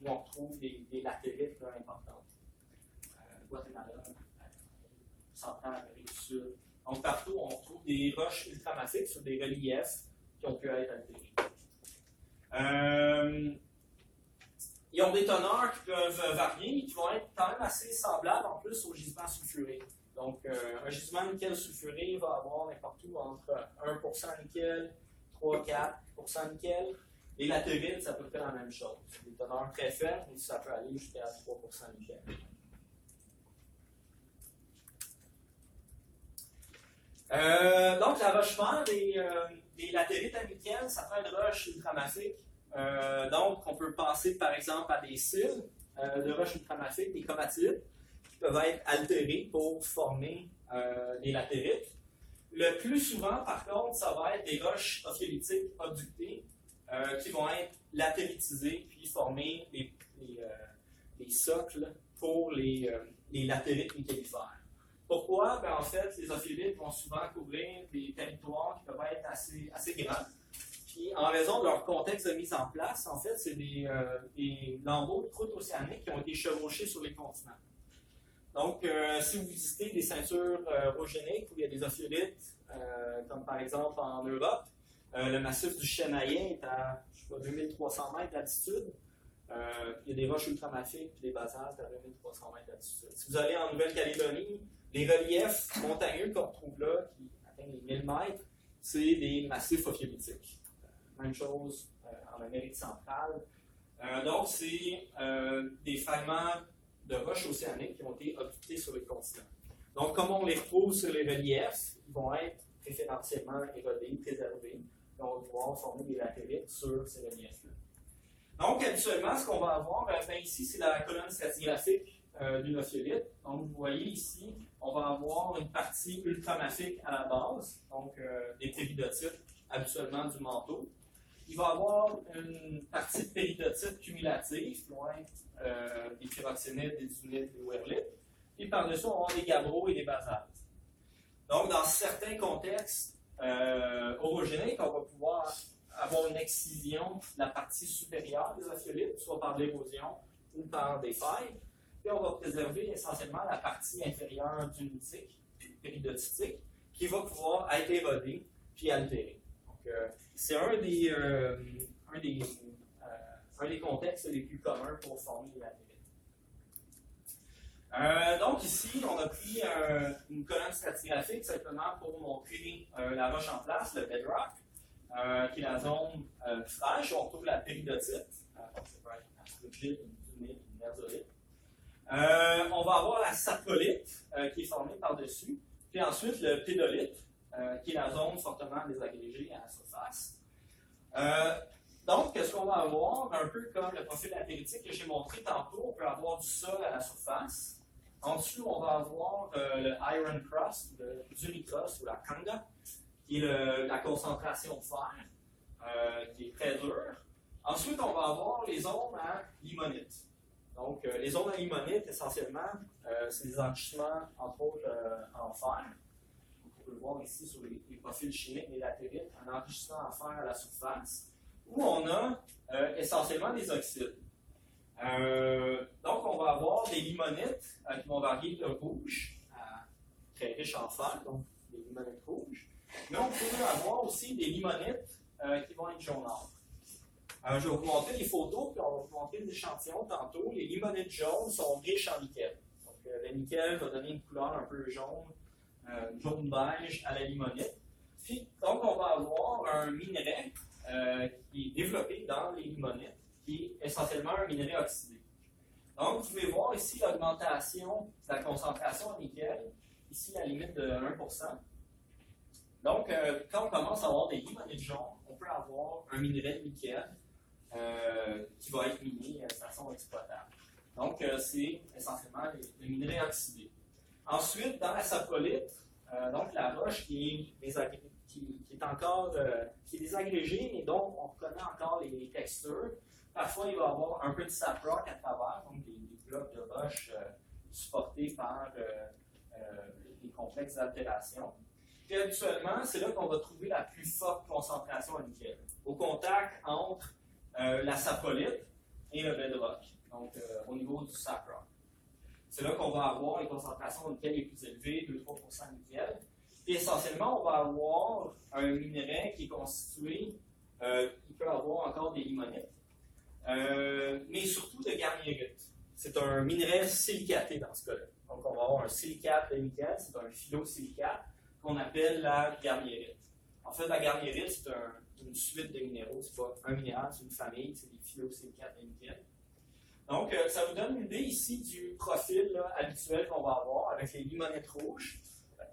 où on retrouve des latérites importantes. Guatemala, centrale Amérique du Sud. Donc, partout, on trouve des roches ultramafiques sur des reliefs qui ont pu être altérés. Ils ont des teneurs qui peuvent varier, mais qui vont être quand même assez semblables en plus aux gisements sulfurés. Donc, un gisement de nickel sulfuré va avoir n'importe où entre 1% nickel, 3-4% nickel. Les latérites, c'est à peu près la même chose. Des teneurs très faibles, mais ça peut aller jusqu'à 3% nickel. Donc, l'enrochement des latérites à nickel, ça fait une roche ultramafique. Donc, on peut penser par exemple à des cils de roches ultramafiques, des chromatites, qui peuvent être altérés pour former des latérites. Le plus souvent, par contre, ça va être des roches ophiolitiques obductées qui vont être latéritisées puis former des socles pour les latérites nickelifères. Pourquoi? Ben, en fait, les ophiolites vont souvent couvrir des territoires qui peuvent être assez grands. Puis, en raison de leur contexte de mise en place, en fait, c'est des lambeaux de croûte océanique qui ont été chevauchés sur les continents. Donc, si vous visitez des ceintures orogéniques où il y a des ophiolites, comme par exemple en Europe, le massif du Chenaillet est à 2300 mètres d'altitude. Il y a des roches ultramafiques et des basaltes à 2300 mètres d'altitude. Si vous allez en Nouvelle-Calédonie, les reliefs montagneux qu'on retrouve là, qui atteignent les 1000 mètres, c'est des massifs ophiolitiques. Même chose en Amérique centrale. Donc, c'est des fragments de roches océaniques qui ont été occultés sur les continents. Donc, comme on les retrouve sur les reliefs, ils vont être préférentiellement érodés, préservés. Et on va pouvoir former des latérites sur ces reliefs-là. Donc, habituellement, ce qu'on va avoir, ici, c'est la colonne stratigraphique d'une ophiolite. Donc, vous voyez ici, on va avoir une partie ultramafique à la base, donc des péridotites, habituellement du manteau. Il va y avoir une partie de péridotite cumulative, qui vont être des pyroxénides, des dunites, des whorlites. Puis par-dessus, on va avoir des gabbros et des basaltes. Donc, dans certains contextes orogéniques, on va pouvoir avoir une excision de la partie supérieure des ophiolites, soit par l'érosion ou par des failles. Puis on va préserver essentiellement la partie inférieure dunitique, péridotitique, qui va pouvoir être érodée puis altérée. Donc, c'est un des contextes les plus communs pour former les latérites. Donc ici, on a pris une colonne stratigraphique simplement pour montrer la roche en place, le bedrock, qui est la zone fraîche. On retrouve la péridotite, c'est pas une astrogite, une dunite, une merzolite. On va avoir la saprolite qui est formée par-dessus, puis ensuite le pédolite, qui est la zone fortement désagrégée à la surface. Donc, ce qu'on va avoir, un peu comme le profil latéritique que j'ai montré tantôt, on peut avoir du sol à la surface. En dessous, on va avoir le iron crust, le dunicrust ou la kanga, qui est la concentration de fer, qui est très dure. Ensuite, on va avoir les zones à limonite. Donc, les zones à limonite, essentiellement, c'est des enrichissements, entre autres, en fer. On peut le voir ici sur les profils chimiques, les latérites, un enrichissement en fer à la surface, où on a essentiellement des oxydes. Donc, on va avoir des limonites qui vont varier de rouge à très riche en fer, donc des limonites rouges. Mais on peut avoir aussi des limonites qui vont être jaunâtres. Je vais vous montrer les photos, puis on va vous montrer les échantillons tantôt. Les limonites jaunes sont riches en nickel. Donc, le nickel va donner une couleur un peu jaune, jaune-beige à la limonite. Puis, donc, on va avoir un minerai qui est développé dans les limonites, qui est essentiellement un minerai oxydé. Donc, vous pouvez voir ici l'augmentation de la concentration en nickel, ici la limite de 1%. Donc, quand on commence à avoir des limonites jaunes, on peut avoir un minerai de nickel qui va être miné de façon exploitable. Donc, c'est essentiellement le minerai oxydé. Ensuite, dans la saprolite, donc la roche qui est encore qui est désagrégée, mais donc on reconnaît encore les textures. Parfois, il va y avoir un peu de saprock à travers, donc des blocs de roche supportés par les complexes d'altération. Puis habituellement, c'est là qu'on va trouver la plus forte concentration en nickel, au contact entre la saprolite et le bedrock, donc au niveau du saprock. C'est là qu'on va avoir les concentrations de nickel les plus élevées, 2-3% de nickel. Puis essentiellement, on va avoir un minerai qui est constitué, il peut avoir encore des limonites, mais surtout de garnierite. C'est un minerai silicaté dans ce cas-là. Donc on va avoir un silicate de nickel, c'est un phyllosilicate qu'on appelle la garnierite. En fait, la garnierite, c'est une suite de minéraux, c'est pas un minéral, c'est une famille, c'est des phyllosilicates de nickel. Donc, ça vous donne une idée ici du profil là, habituel qu'on va avoir avec les limonites rouges,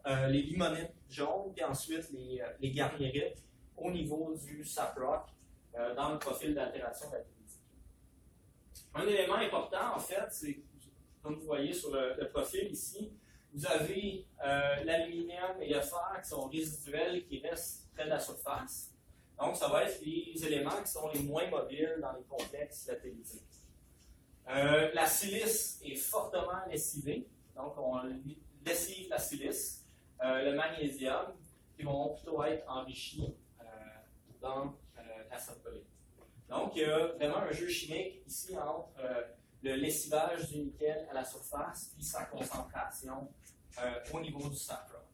les limonites jaunes, puis ensuite les garnierites au niveau du saprock dans le profil d'altération latéritique. Un élément important, en fait, c'est, comme vous voyez sur le profil ici, vous avez l'aluminium et le fer qui sont résiduels, qui restent près de la surface. Donc, ça va être les éléments qui sont les moins mobiles dans les complexes latéritiques. La silice est fortement lessivée, donc on lessive la silice. Le magnésium, qui vont plutôt être enrichis dans la saprolite. Donc, il y a vraiment un jeu chimique ici entre le lessivage du nickel à la surface et sa concentration au niveau du saprock.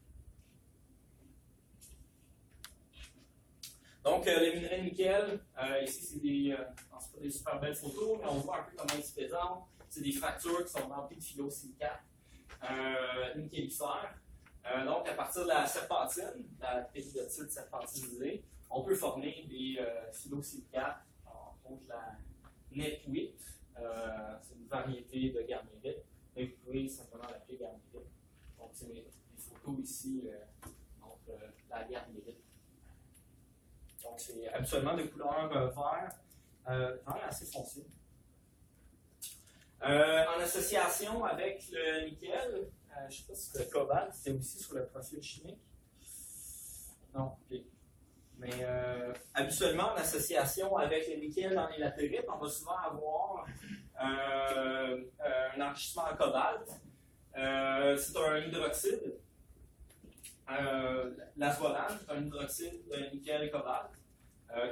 Donc, le minerai de nickel, ici, c'est pas des super belles photos, mais on voit un peu comment il se présente. C'est des fractures qui sont remplies de phyllosilicate nickellifère. Donc, à partir de la serpentine, la péridotite serpentinisée, on peut former des phyllosilicates, entre autres la Netwheat. C'est une variété de garnérite, mais vous pouvez simplement l'appeler garnérite. Donc, c'est les photos ici, la garnérite. Donc, c'est habituellement de couleur vert assez foncé. En association avec le nickel, je ne sais pas si le cobalt, c'est aussi sur le profil chimique. Non, ok. Mais habituellement, en association avec le nickel dans les latérites, on va souvent avoir un enrichissement en cobalt. C'est un hydroxyde. L'azolane, c'est un hydroxyde de nickel et cobalt,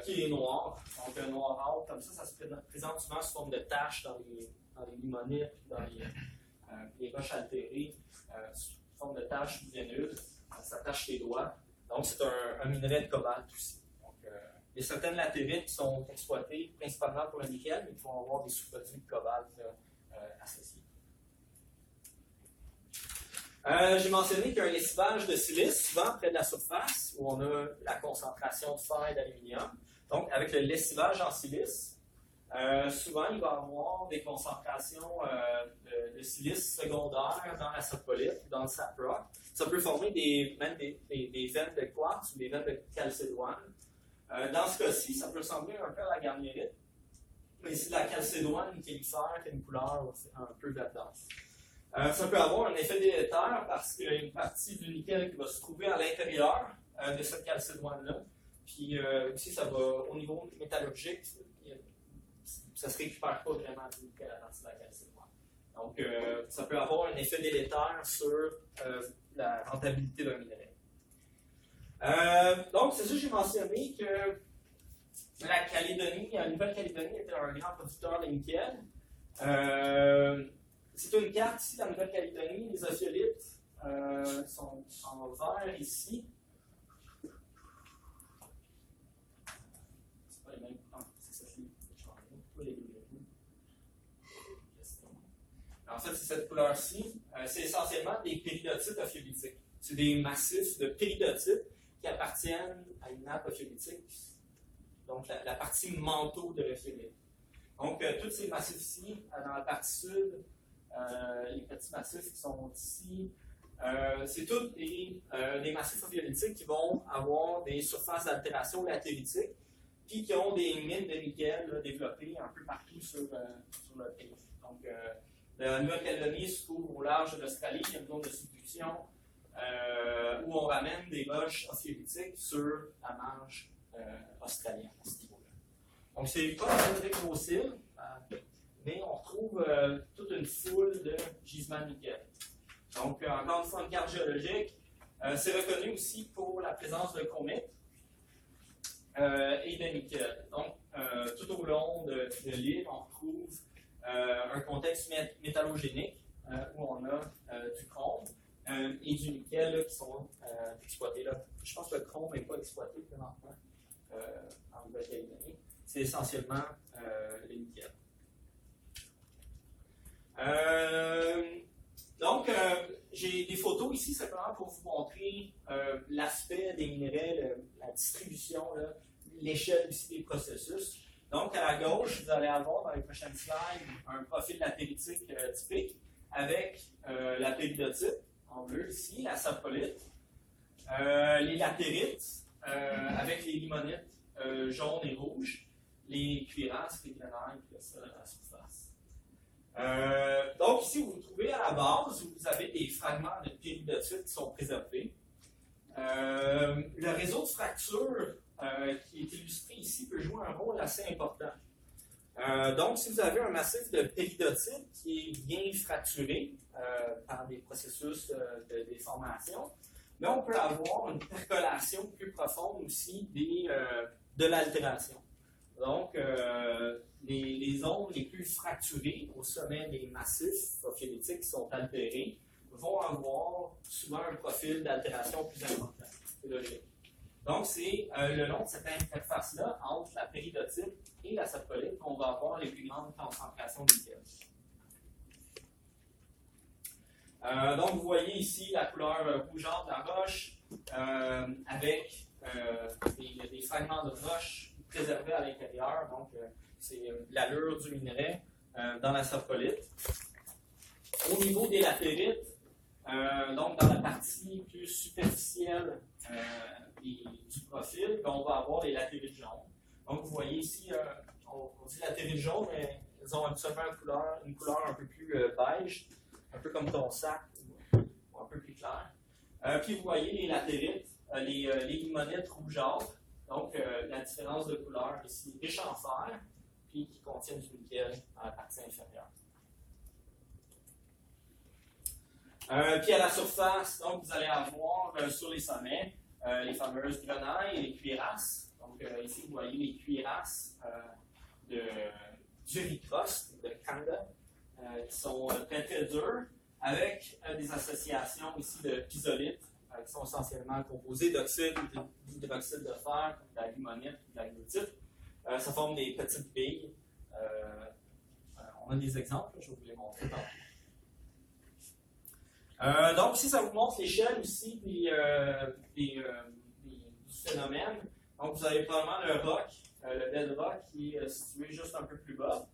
qui est noir. Donc, un noirâtre, comme ça se présente souvent sous forme de taches dans les limonites, dans les roches altérées, sous forme de taches vénuleuses. Ça tache les doigts. Donc, c'est un minerai de cobalt aussi. Donc, il y a certaines latérites qui sont exploitées principalement pour le nickel, mais qui vont avoir des sous-produits de cobalt associés. J'ai mentionné qu'il y a un lessivage de silice, souvent près de la surface, où on a la concentration de fer et d'aluminium. Donc, avec le lessivage en silice, souvent, il va y avoir des concentrations de silice secondaire dans la saprolite, dans le saprock. Ça peut former même des veines de quartz ou des veines de chalcédoine. Dans ce cas-ci, ça peut ressembler un peu à la garnérite, mais c'est de la chalcédoine nickellifère qui a une couleur un peu là-dedans. Ça peut avoir un effet délétère parce qu'il y a une partie du nickel qui va se trouver à l'intérieur de cette chalcédoine-là. Puis aussi, ça va, au niveau métallurgique, ça ne se récupère pas vraiment du nickel à partir de la chalcédoine. Donc, ça peut avoir un effet délétère sur la rentabilité d'un minerai. Donc, c'est ça que j'ai mentionné que la Nouvelle-Calédonie était un grand producteur de nickel. C'est une carte ici, la Nouvelle-Calédonie. Les ophiolites sont en vert ici. C'est pas les mêmes. C'est ça qui pas les deux. En fait, c'est cette couleur-ci. C'est essentiellement des péridotites ophiolitiques. C'est des massifs de péridotites qui appartiennent à une nappe ophiolitique, donc la partie manteau de l'ophiolite. Donc, tous ces massifs-ci, dans la partie sud, les petits massifs qui sont ici, c'est tous des massifs ophiolitiques qui vont avoir des surfaces d'altération latéritiques, puis qui ont des mines de nickel développées un peu partout sur le pays. Donc, la Nouvelle-Calédonie se trouve au large de l'Australie. Il y a une zone de subduction où on ramène des roches ophiolitiques sur la marge australienne à ce niveau-là. Donc, c'est pas très grossile, mais on retrouve toute une foule de gisements de nickel. Donc, encore une fois, une carte géologique. C'est reconnu aussi pour la présence de chromite et de nickel. Donc, tout au long de l'île, on retrouve un contexte métallogénique où on a du chrome et du nickel là, qui sont exploités là. Je pense que le chrome n'est pas exploité présentement en Nouvelle-Calédonie. C'est essentiellement le nickel. Donc, j'ai des photos ici simplement pour vous montrer l'aspect des minerais, la distribution, l'échelle aussi des processus. Donc, à la gauche, vous allez avoir dans les prochaines slides un profil latéritique typique avec la péridotite en bleu ici, la saprolite, les latérites avec les limonites jaunes et rouges, les cuirasses, les granailles qui restent à la surface. Donc, ici, vous vous trouvez à la base où vous avez des fragments de péridotite qui sont préservés. Le réseau de fractures qui est illustré ici peut jouer un rôle assez important. Donc, si vous avez un massif de péridotite qui est bien fracturé par des processus de déformation, mais on peut avoir une percolation plus profonde aussi de l'altération. Donc, les zones les plus fracturées au sommet des massifs ophiolitiques qui sont altérés vont avoir souvent un profil d'altération plus important. C'est logique. Donc, c'est le long de cette interface-là, entre la péridotite et la saprolite, qu'on va avoir les plus grandes concentrations de nickel. Donc, vous voyez ici la couleur rougeâtre de la roche avec des fragments de roche préservés à l'intérieur. Donc, c'est l'allure du minerai dans la saprolite. Au niveau des latérites, donc dans la partie plus superficielle du profil, on va avoir les latérites jaunes. Donc, vous voyez ici, on dit latérite jaune, mais elles ont absolument une couleur un peu plus beige, un peu comme ton sac, ou un peu plus clair. Puis vous voyez les latérites, les limonites rougeâtres, donc la différence de couleur ici, riche en fer, puis qui contiennent du nickel dans la partie inférieure. Puis à la surface, donc vous allez avoir sur les sommets les fameuses grenailles et les cuirasses. Donc ici vous voyez les cuirasses d'uricrost, de Kanda, qui sont très très dures, avec des associations ici de pisolites, qui sont essentiellement composées d'oxyde ou d'hydroxyde de fer, comme de la limonite ou de la glutite. Ça forme des petites billes. On a des exemples, je vais vous les montrer tantôt. Donc ici, ça vous montre l'échelle aussi du phénomène. Donc vous avez probablement le roc, le bedrock qui est situé juste un peu plus bas.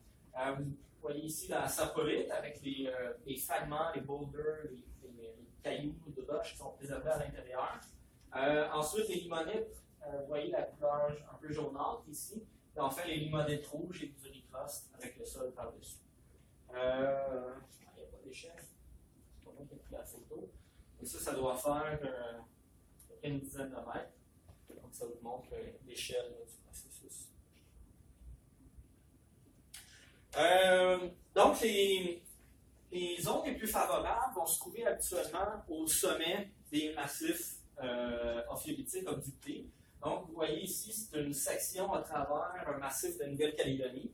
Vous voyez ici la saprolite avec les fragments, les boulders, les cailloux de roche qui sont préservés à l'intérieur. Ensuite, les limonites, vous voyez la couleur un peu jaunâtre ici. Et enfin, les limonites rouges et du uricrost avec le sol par-dessus. Il n'y a pas d'échelle. C'est pas moi qui ai pris la photo. Et ça doit faire une dizaine de mètres. Donc, ça vous montre l'échelle du processus. Donc, les zones les plus favorables vont se trouver habituellement au sommet des massifs ophiolitiques obductés. Donc, vous voyez ici, c'est une section à travers un massif de Nouvelle-Calédonie.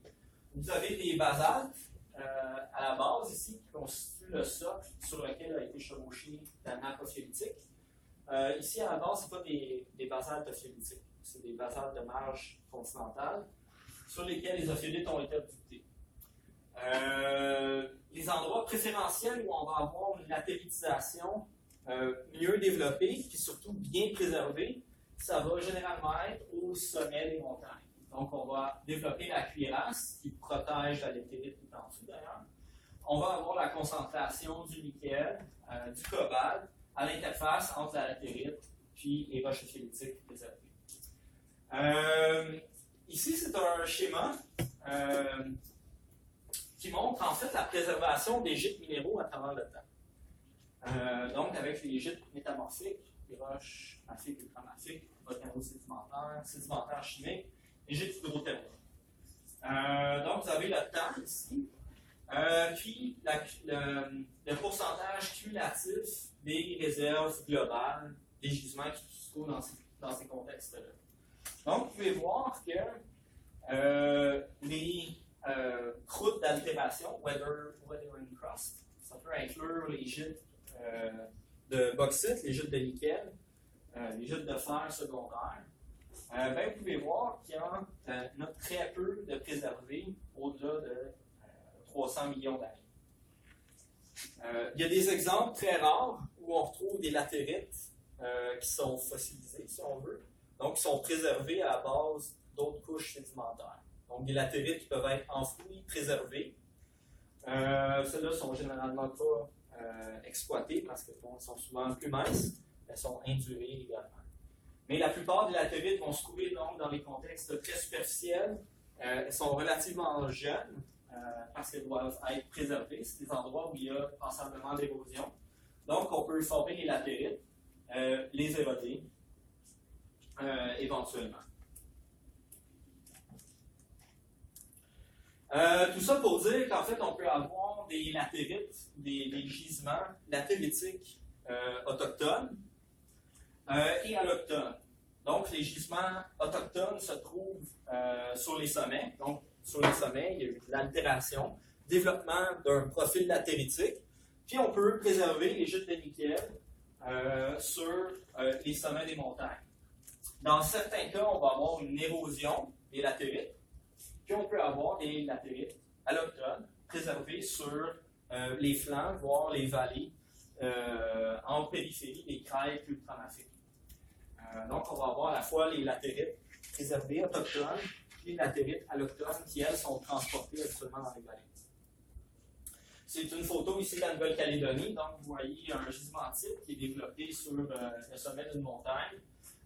Vous avez des basaltes à la base ici qui constituent le socle sur lequel a été chevauchée la nappe ophiolitique. Ici, à la base, ce n'est pas des basaltes ophiolitiques, c'est des basaltes de marge continentale sur lesquels les ophiolites ont été obductés. Les endroits préférentiels où on va avoir une latéritisation mieux développée et surtout bien préservée, ça va généralement être au sommet des montagnes. Donc, on va développer la cuirasse qui protège la latérite tout en dessous d'ailleurs. On va avoir la concentration du nickel, du cobalt à l'interface entre la latérite puis les roches ophiolitiques préservées. Ici, c'est un schéma qui montre en fait la préservation des gîtes minéraux à travers le temps. Donc, avec les gîtes métamorphiques, les roches mafiques, ultramathiques, volcano-sédimentaires, sédimentaires chimiques, les gîtes hydrothermiques. Donc, vous avez le temps ici, puis le pourcentage cumulatif des réserves globales des gisements qui se trouvent dans ces contextes-là. Donc, vous pouvez voir que les croûtes d'altération, weathering crust, ça peut inclure les gîtes de bauxite, les gîtes de nickel, les gîtes de fer secondaires. Vous pouvez voir qu'il y en a très peu de préservés au-delà de 300 millions d'années. Il y a des exemples très rares où on retrouve des latérites qui sont fossilisés, si on veut, donc qui sont préservés à la base d'autres couches sédimentaires. Donc des latérites qui peuvent être enfouis, préservés. Ceux-là sont généralement pas exploités parce qu'elles sont souvent plus minces, elles sont indurées également. Mais la plupart des latérites vont se trouver donc dans les contextes très superficiels. Elles sont relativement jeunes parce qu'elles doivent être préservées. C'est des endroits où il y a passablement d'érosion. Donc, on peut former les latérites, les éroder éventuellement. Tout ça pour dire qu'en fait, on peut avoir des latérites, des gisements latéritiques autochtones et allochtones. Donc, les gisements autochtones se trouvent sur les sommets. Donc, sur les sommets, il y a eu de l'altération, développement d'un profil latéritique. Puis, on peut préserver les gîtes de nickel sur les sommets des montagnes. Dans certains cas, on va avoir une érosion des latérites, puis on peut avoir des latérites allochtones préservées sur les flancs, voire les vallées, en périphérie des crêtes ultramafiques. Donc, on va avoir à la fois les latérites préservées autochtones, puis les latérites allochtones qui, elles, sont transportées actuellement dans les vallées. C'est une photo ici de la Nouvelle-Calédonie. Donc, vous voyez un gisement type qui est développé sur le sommet d'une montagne.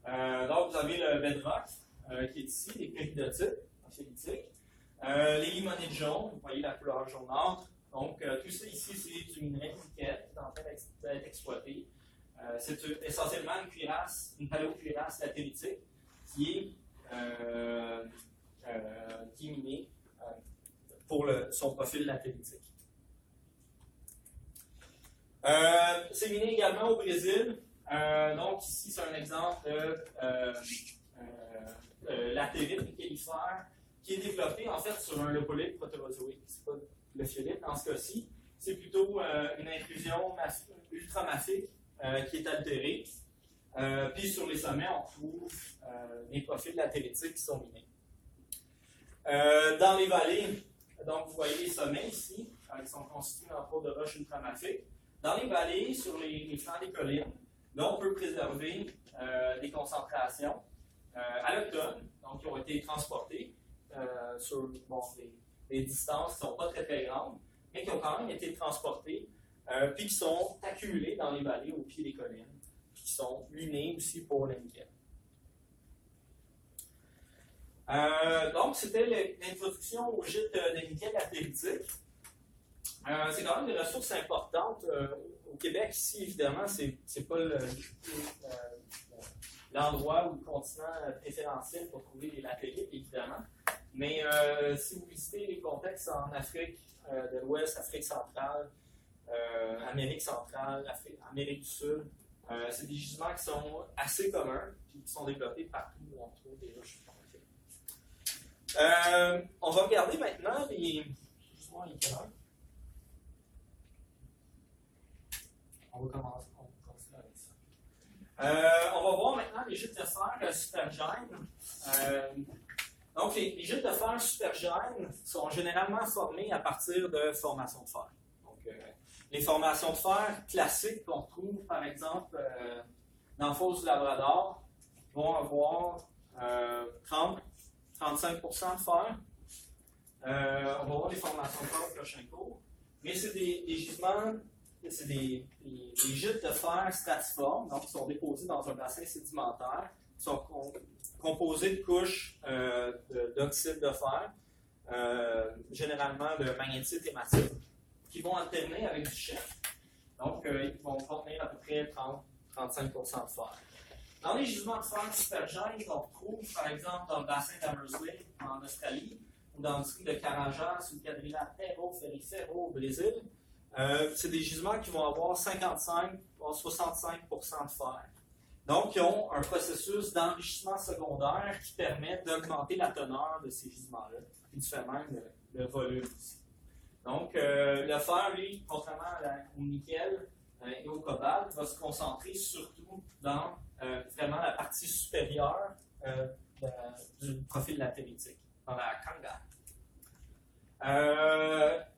Donc, vous avez le bedrock qui est ici, les péridotites, les limonites jaunes, vous voyez la couleur jaunâtre. Donc, tout ça ici, c'est du minerai nickel qui est en train d'être exploité. C'est essentiellement une paléocuirasse latéritique qui est minée pour son profil latéritique. C'est miné également au Brésil. Donc, ici, c'est un exemple de latérite nickelifère qui est développé en fait sur un leucolyte protérozoïque. C'est pas le fiolite dans ce cas-ci. C'est plutôt une intrusion ultramafique qui est altérée. Puis sur les sommets, on trouve des profils latéritiques qui sont minés. Dans les vallées, donc vous voyez les sommets ici, qui sont constitués entre autres de roches ultramafiques. Dans les vallées, sur les flancs des collines, là, on peut préserver des concentrations allochtones, donc qui ont été transportées sur des distances qui ne sont pas très très grandes, mais qui ont quand même été transportées, puis qui sont accumulées dans les vallées au pied des collines, puis qui sont minées aussi pour le nickel. Donc, c'était l'introduction au gîte de nickel latéritique. C'est quand même des ressources importantes. Au Québec, ici, évidemment, c'est pas l'endroit ou le continent préférentiel pour trouver les latérites, évidemment. Mais si vous visitez les contextes en Afrique de l'Ouest, Afrique centrale, Amérique centrale, Amérique du Sud, c'est des gisements qui sont assez communs et qui sont développés partout où on trouve des roches. On va regarder maintenant les. Excuse-moi, il est quelle heure? On va continuer avec ça. On va voir maintenant les gîtes de fer supergènes. Donc, les gîtes de fer supergènes sont généralement formés à partir de formations de fer. Donc, les formations de fer classiques qu'on trouve, par exemple, dans la fosse du Labrador, vont avoir 30-35% de fer. On va voir les formations de fer au prochain cours. Mais c'est des gisements. C'est des gîtes de fer stratiformes, donc qui sont déposés dans un bassin sédimentaire, qui sont composés de couches d'oxyde de fer, généralement de magnétite hématite, qui vont alterner avec du chef. Donc, ils vont contenir à peu près 30-35% de fer. Dans les gisements de fer supergènes qu'on retrouve, par exemple, dans le bassin d'Hamersleigh en Australie, ou dans le district de Carajás ou le quadrilatère Ferrifero au Brésil, c'est des gisements qui vont avoir 55 à 65% de fer. Donc, ils ont un processus d'enrichissement secondaire qui permet d'augmenter la teneur de ces gisements-là, et du fait même le volume aussi. Donc, le fer, lui, contrairement au nickel et au cobalt, va se concentrer surtout dans vraiment la partie supérieure du profil latéritique, dans la kanga.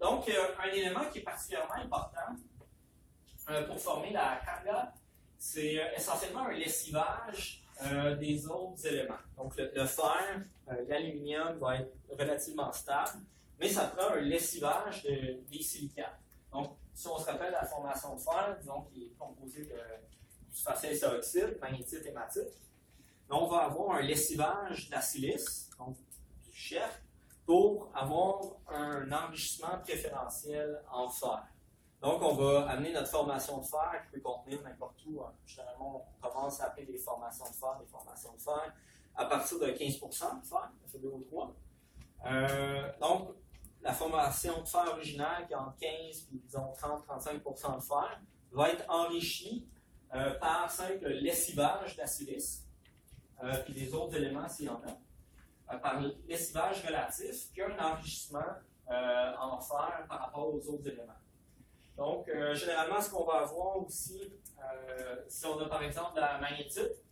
Donc, un élément qui est particulièrement important pour former la kanga, c'est essentiellement un lessivage des autres éléments. Donc, le fer, l'aluminium va être relativement stable, mais ça prend un lessivage des silicates. Donc, si on se rappelle la formation de fer, disons qui est composée du facet oxyde, magnétite, hématite, on va avoir un lessivage de la silice, donc du chef, pour avoir un enrichissement préférentiel en fer. Donc, on va amener notre formation de fer qui peut contenir n'importe où. Généralement, on commence à appeler des formations de fer à partir de 15% de fer, Fe2O3. Donc, la formation de fer originale qui est entre 15 et disons 30-35% de fer va être enrichie par simple lessivage de la silice, puis des autres éléments s'il y en a. Par lessivage relatif, puis un enrichissement en fer par rapport aux autres éléments. Donc, généralement, ce qu'on va avoir aussi, si on a par exemple de la magnétite,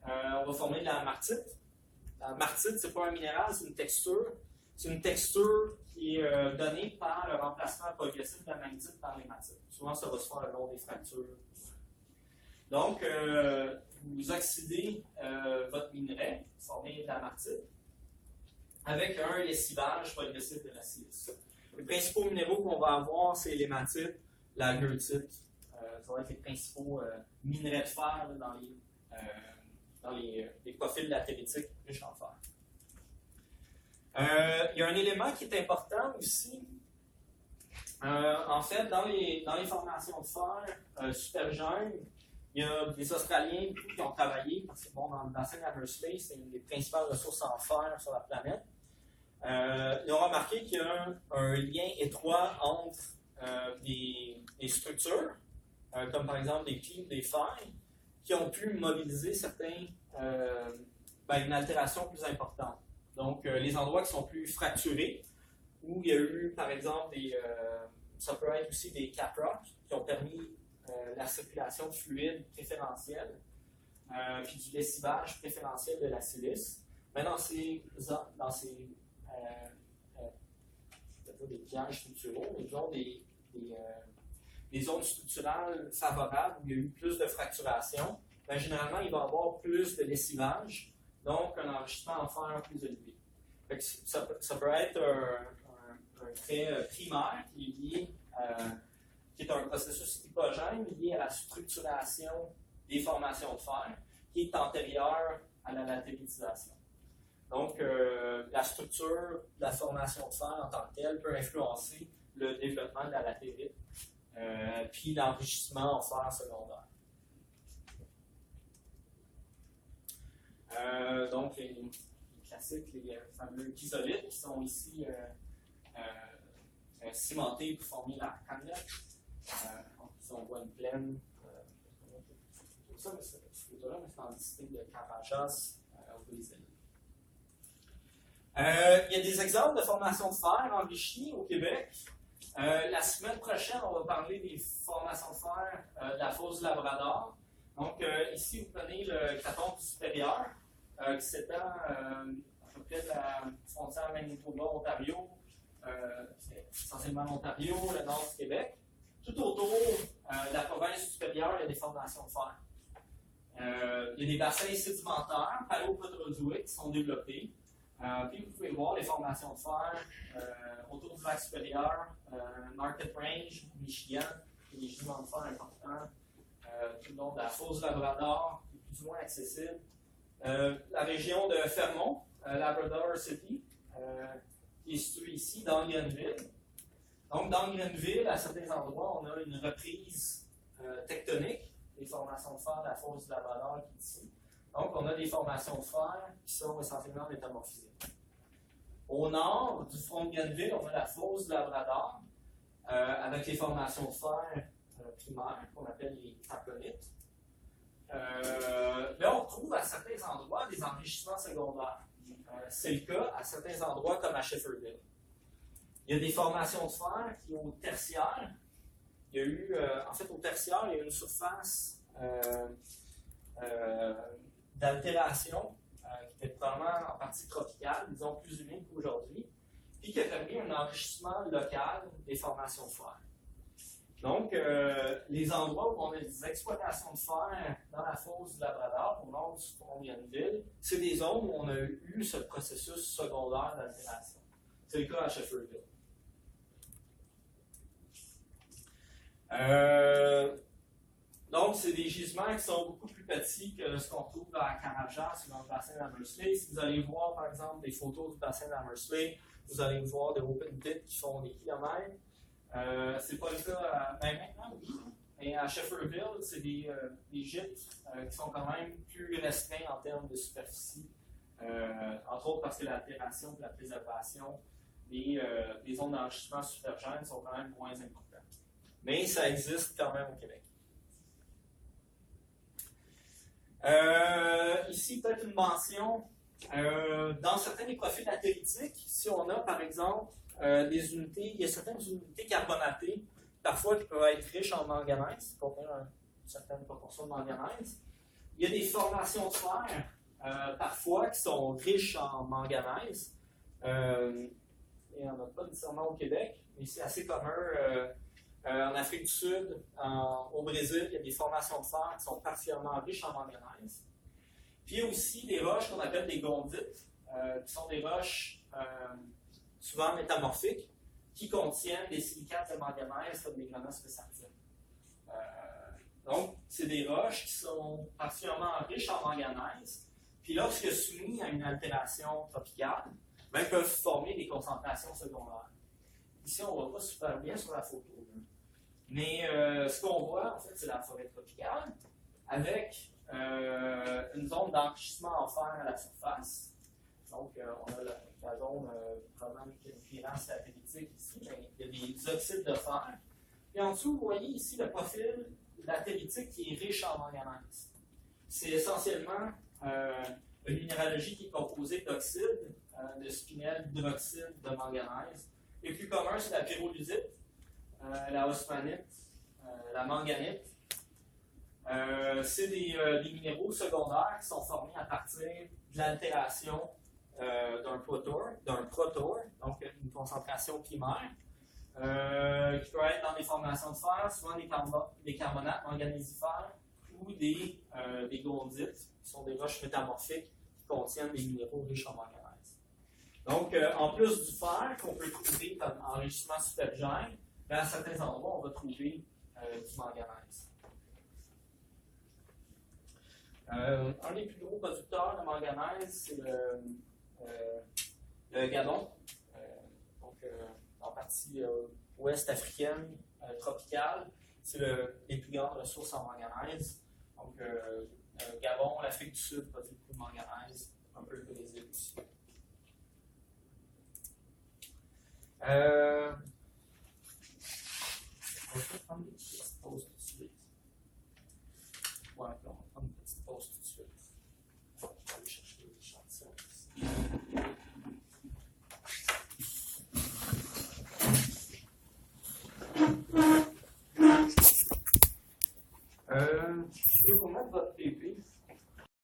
on va former de la martite. La martite, c'est pas un minéral, c'est une texture. C'est une texture qui est donnée par le remplacement progressif de la magnétite par l'hématite. Souvent, ça va se faire le long des fractures. Donc, vous oxydez votre minerai, formé de la martite, avec un lessivage progressif de la silice. Les principaux minéraux qu'on va avoir, c'est l'hématite, la goethite. Ça va être les principaux minerais de fer là, dans les profils latéritiques riches en fer. Il y a un élément qui est important aussi. En fait, dans les formations de fer super jeunes, il y a des Australiens qui ont travaillé, parce que bon, dans le bassin d'Hamersley, c'est une des principales ressources en fer sur la planète. Ils ont remarqué qu'il y a un lien étroit entre des structures, comme par exemple des clips, des failles, qui ont pu mobiliser une altération plus importante. Donc, les endroits qui sont plus fracturés, où il y a eu, par exemple, ça peut être aussi des cap rocks qui ont permis la circulation de fluide préférentielle, puis du lessivage préférentiel de la silice. Mais dans ces des pièges structuraux, mais disons des zones structurales favorables où il y a eu plus de fracturation, généralement, il va y avoir plus de lessivage, donc un enrichissement en fer plus élevé. Ça peut être un trait primaire qui est lié qui est un processus hypogène lié à la structuration des formations de fer, qui est antérieure à la latéritisation. Donc, la structure de la formation de fer en tant que telle peut influencer le développement de la latérite, puis l'enrichissement en fer secondaire. Donc, les classiques, les fameux kysolites qui sont ici cimentés pour former la cagnotte. Ici, on voit une plaine. Ça, mais cette photo-là, c'est en district de Carajás, au Brésil. Il y a des exemples de formation de fer enrichie au Québec. La semaine prochaine, on va parler des formations de fer de la fosse du Labrador. Donc, ici, vous prenez le craton supérieur qui s'étend à peu près de la frontière Manitoba-Ontario, essentiellement l'Ontario, le nord du Québec. Tout autour de la province supérieure, il y a des formations de fer. Il y a des bassins sédimentaires, paléoproterozoïques, qui sont développés. Puis vous pouvez voir les formations de fer autour du lac supérieur, Market Range, Michigan, il y a des gisements de fer importants tout le long de la fosse du Labrador, qui est plus ou moins accessible. La région de Fermont, Labrador City, qui est située ici, dans Grenville. Donc, dans Grenville, à certains endroits, on a une reprise tectonique des formations de fer de la fosse du Labrador qui est ici. Donc, on a des formations de fer qui sont essentiellement métamorphisées. Au nord du front de Grenville, on a la fosse du Labrador avec les formations de fer primaires qu'on appelle les taconites. Là, on trouve à certains endroits des enrichissements secondaires. C'est le cas à certains endroits comme à Shefferville. Il y a des formations de fer qui, au tertiaire, il y a eu, au tertiaire, il y a eu une surface d'altération qui était probablement en partie tropicale, disons plus humide qu'aujourd'hui, puis qui a permis un enrichissement local des formations de fer. Donc, les endroits où on a des exploitations de fer dans la fosse du Labrador, au nord du front de Grenville, c'est des zones où on a eu ce processus secondaire d'altération. C'est le cas à Shefferville. Donc, c'est des gisements qui sont beaucoup plus petits que ce qu'on trouve à Carajás ou dans le bassin d'Hamersley. Si vous allez voir, par exemple, des photos du bassin d'Hamersley, vous allez voir des open pits qui font des kilomètres. C'est pas le cas maintenant, oui. Mais à Shefferville, c'est des gîtes qui sont quand même plus restreints en termes de superficie. Entre autres parce que l'altération et la préservation des zones d'enrichissement supergènes sont quand même moins importantes. Mais ça existe quand même au Québec. Ici, peut-être une mention. Dans certains des profils latéritiques, si on a par exemple des unités, il y a certaines unités carbonatées, parfois qui peuvent être riches en manganèse, contenir une certaine proportion de manganèse. Il y a des formations de fer, parfois, qui sont riches en manganèse. Il n'y en a pas nécessairement au Québec, mais c'est assez commun en Afrique du Sud, au Brésil. Il y a des formations de fer qui sont particulièrement riches en manganèse. Puis il y a aussi des roches qu'on appelle des gondites, qui sont des roches souvent métamorphiques, qui contiennent des silicates de manganèse comme des granats spécialisés. Donc, c'est des roches qui sont particulièrement riches en manganèse, puis lorsque soumis à une altération tropicale, ben, peuvent former des concentrations secondaires. Ici, on ne voit pas super bien sur la photo. Mais ce qu'on voit, en fait, c'est la forêt tropicale, avec une zone d'enrichissement en fer à la surface. Donc, on a la zone probablement qui a une clearance latéritique ici, mais il y a des oxydes de fer. Et en dessous, vous voyez ici le profil latéritique qui est riche en manganèse. C'est essentiellement une minéralogie qui est composée d'oxydes, de spinel, d'hydroxyde, de manganèse. Les plus communs, c'est la pyrolusite, la osmanite, la manganite. C'est des minéraux secondaires qui sont formés à partir de l'altération d'un protor, donc une concentration primaire, qui peut être dans des formations de fer, souvent des carbonates manganésifères ou des gondites, qui sont des roches métamorphiques qui contiennent des minéraux riches en manganèse. Donc, en plus du fer qu'on peut trouver comme enrichissement supergène, à certains endroits, on va trouver du manganèse. Un des plus gros producteurs de manganèse, c'est le Gabon, donc en partie ouest africaine, tropicale. C'est les plus grandes ressources en manganèse. Donc, Gabon, l'Afrique du Sud produit beaucoup de manganèse, un peu le Brésil aussi. On va prendre une petite pause tout de suite. Ouais, on va prendre une petite pause tout de suite. Je vais aller chercher les échantillons. Je vais vous mettre votre PP.